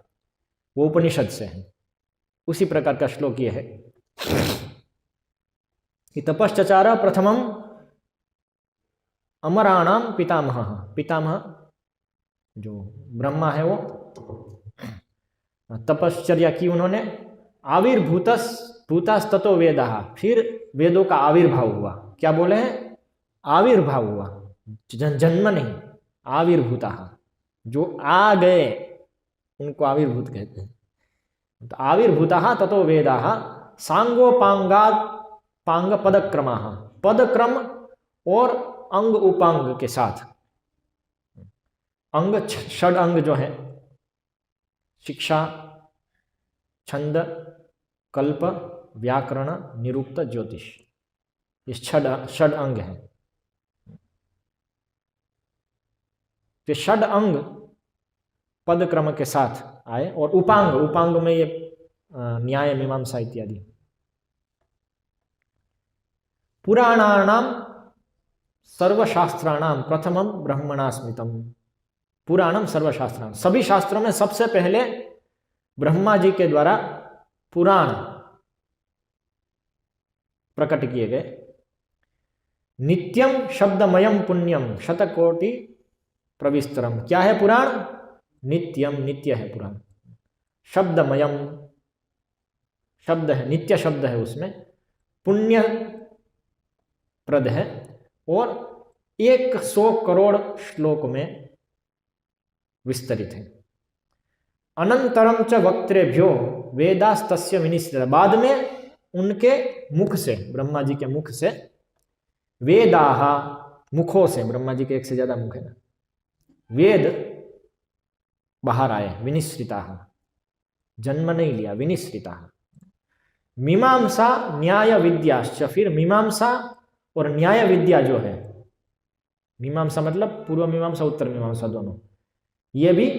वो उपनिषद से है। उसी प्रकार का श्लोक ये है कि तपश्चचार प्रथमम अमराणाम पितामह, पितामह जो ब्रह्मा है वो तपश्चर्या की उन्होंने, भूतास ततो वेदा, फिर वेदों का आविर्भाव हुआ। क्या बोले हैं, आविर्भाव हुआ, जन्म नहीं, आविर्भूता, जो आ गए उनको आविर्भूत कहते हैं। तो आविर्भूता ततो वेदा सांगोपांगाद पांग पदक्रमा, पदक्रम और अंग उपांग के साथ, अंग 6 अंग जो है, शिक्षा, छंद, कल्प, व्याकरण, निरुक्त, ज्योतिष, ये 6 अंग हैं। तो 6 अंग पद क्रम के साथ आए, और उपांग, उपांग में ये न्याय, मीमांसा इत्यादि। पुराणानाम सर्वशास्त्राणाम प्रथमम ब्रह्मणा स्मृतम, पुराणम सर्वशास्त्राणाम, सभी शास्त्रों में सबसे पहले ब्रह्मा जी के द्वारा पुराण प्रकट किए गए। नित्यम शब्दमयम पुण्यम शतकोटि प्रविस्तरम, क्या है पुराण, नित्यम, नित्य है पुराण। शब्दमयम, शब्द है, नित्य शब्द है उसमें, पुण्य प्रद है, और 100 करोड़ श्लोक में विस्तरित है। अनंतरम च वक्त्रेभ्यो वेदास्तस्य विनिश्चित, बाद में उनके मुख से, ब्रह्मा जी के मुख से, वेदाह, मुखों से, ब्रह्मा जी के 1 से ज्यादा मुख है ना, वेद बाहर आए, विनिश्रिता, जन्म नहीं लिया, विनिश्रिता। मीमांसा न्याय विद्याश्च, फिर मीमांसा और न्याय विद्या जो है, मीमांसा मतलब पूर्व मीमांसा उत्तर मीमांसा दोनों, ये भी,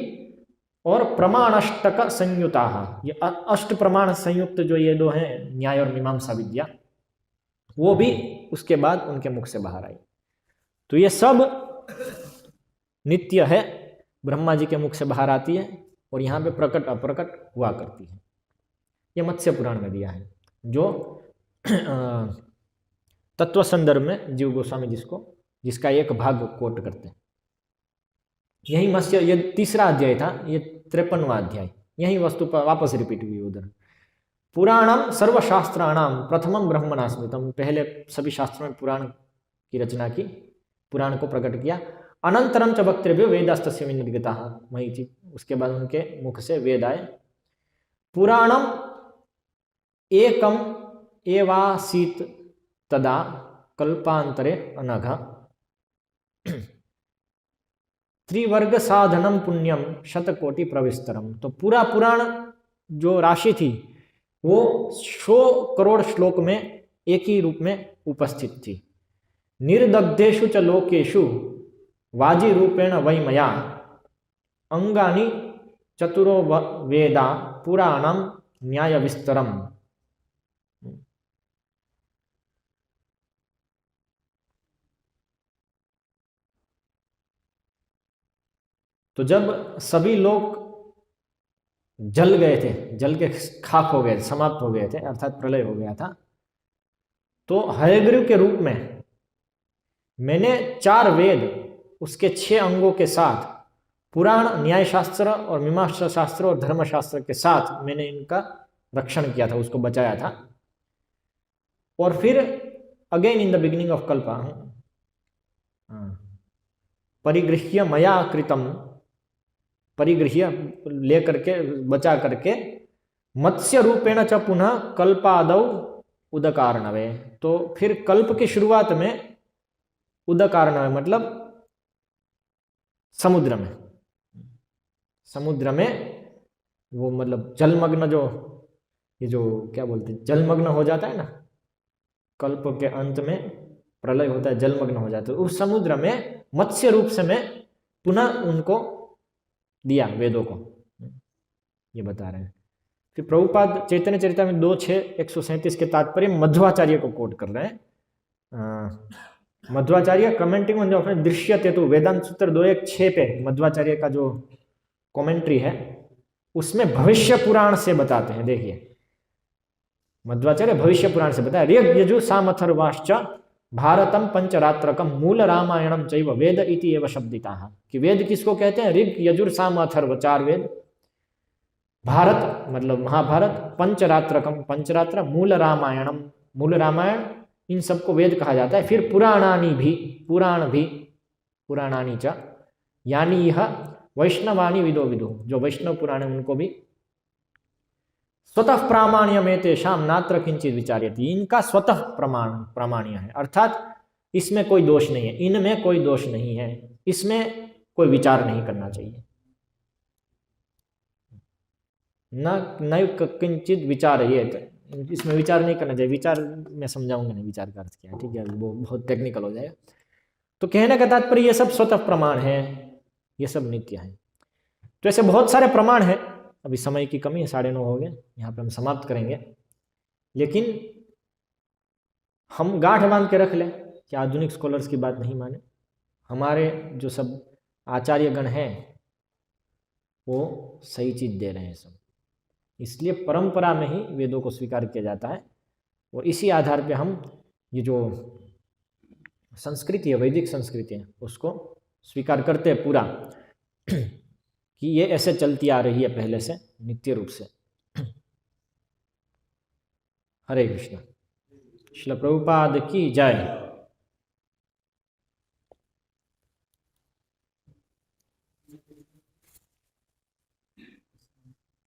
और प्रमाणाष्टक संयुता, ये 8 प्रमाण संयुक्त जो ये 2 हैं, न्याय और मीमांसा विद्या, वो भी उसके बाद उनके मुख से बाहर आई। तो ये सब नित्य है, ब्रह्मा जी के मुख से बाहर आती है, और यहाँ पे प्रकट अप्रकट हुआ करती है। ये मत्स्य पुराण में दिया है, जो तत्व संदर्भ में जीव गोस्वामी जिसका एक भाग कोट करते हैं। यही मत्स्य, ये 3रा अध्याय था, ये 53वां अध्याय, यही वस्तु पर वापस रिपीट हुई उधर। पुराणम सर्वशास्त्राणाम प्रथमम ब्रह्मणा स्मृतम, पहले सभी शास्त्रों में पुराण की रचना की, पुराण को प्रकट किया। अनंतरम च वक्तव्यो वेदास्तस्य विनिर्गताः, वही चीज, उसके बाद उनके मुख से वेद आए। पुराणम एकम एवासीत तदा कल्पांतरे अनघ, त्रिवर्ग साधनम पुण्यम शतकोटि प्रविस्तरम। तो पूरा पुराण जो राशि थी वो 100 करोड़ श्लोक में एक ही रूप में उपस्थित थी। निर्दग्धेषु च लोकेषु वाजी रूपेण वै मया अंगानि चतुरो वेदा पुराणम न्याय विस्तरम। तो जब सभी लोग जल गए थे, जल के खाक हो गए, समाप्त हो गए थे, अर्थात प्रलय हो गया था, तो हयग्रीव के रूप में मैंने 4 वेद उसके 6 अंगों के साथ, पुराण, न्याय शास्त्र और मीमांसा शास्त्र और धर्मशास्त्र के साथ मैंने इनका रक्षण किया था, उसको बचाया था। और फिर again in the beginning of कल्प परिगृह्य मया कृतम, परिगृह्य लेकर के, बचा करके, मत्स्य रूपेण च पुनः कल्पादौ उदकारणवे। तो फिर कल्प की शुरुआत में उदकारणवे मतलब समुद्र में, समुद्र में वो मतलब जलमग्न, जो ये जो क्या बोलते हैं, जलमग्न हो जाता है ना, कल्प के अंत में प्रलय होता है, जलमग्न हो जाता है, उस समुद्र में मत्स्य रूप से मैं पुनः उनको दिया, वेदों को, ये बता रहे हैं। फिर प्रभुपाद चैतन्य चरितामृत 2:6-137 के तात्पर्य मध्वाचार्य को कोट कर रहे हैं। मध्वाचार्य कमेंटिंग ऑन द दृश्यते तो वेदांत सूत्र 2:1-6 पे मध्वाचार्य का जो कमेंट्री है उसमें भविष्य पुराण से बताते हैं। देखिए, मध्वाचार्य भविष्य पुराण से बताया, ऋग यजु सामथर्वाश्च भारतम पंचरात्रकम मूल रामायणम चैव वेद इति एव शब्दिताः, कि वेद किसको कहते हैं? ऋग यजुर साम अथर्व, 4 वेद। भारत मतलब महाभारत, पंचरात्रकम, पंचरात्र, मूल रामायणम, मूल रामायण, इन सबको वेद कहा जाता है। फिर पुराणानि भी, पुराण भी, पुराणानि च, यानी यह वैष्णवानि विदो विदु, जो वैष्णव पुराण है उनको भी स्वतः प्रामाण्यमे तेषाम नात्र किंचित विचार्यति, इनका स्वतः प्रामाण्य है, अर्थात इसमें कोई दोष नहीं है, इनमें कोई दोष नहीं है, इसमें कोई विचार नहीं करना चाहिए। न किंचित विचार, ये इसमें विचार नहीं करना चाहिए। विचार मैं समझाऊंगा नहीं विचार का अर्थ क्या है, ठीक है, वो बहुत टेक्निकल हो जाएगा। तो कहने का तात्पर्य ये सब स्वतः प्रमाण है, ये सब नित्य है। तो ऐसे बहुत सारे प्रमाण है। अभी समय की कमी है, 9:30 हो गए, यहाँ पे हम समाप्त करेंगे। लेकिन हम गांठ बांध के रख लें कि आधुनिक स्कॉलर्स की बात नहीं माने, हमारे जो सब आचार्यगण हैं वो सही चीज दे रहे हैं सब, इसलिए परंपरा में ही वेदों को स्वीकार किया जाता है। और इसी आधार पे हम ये जो संस्कृति है, वैदिक संस्कृति है, उसको स्वीकार करते हैं पूरा, कि ये ऐसे चलती आ रही है पहले से नित्य रूप से। हरे कृष्ण। श्रील प्रभुपाद की जय।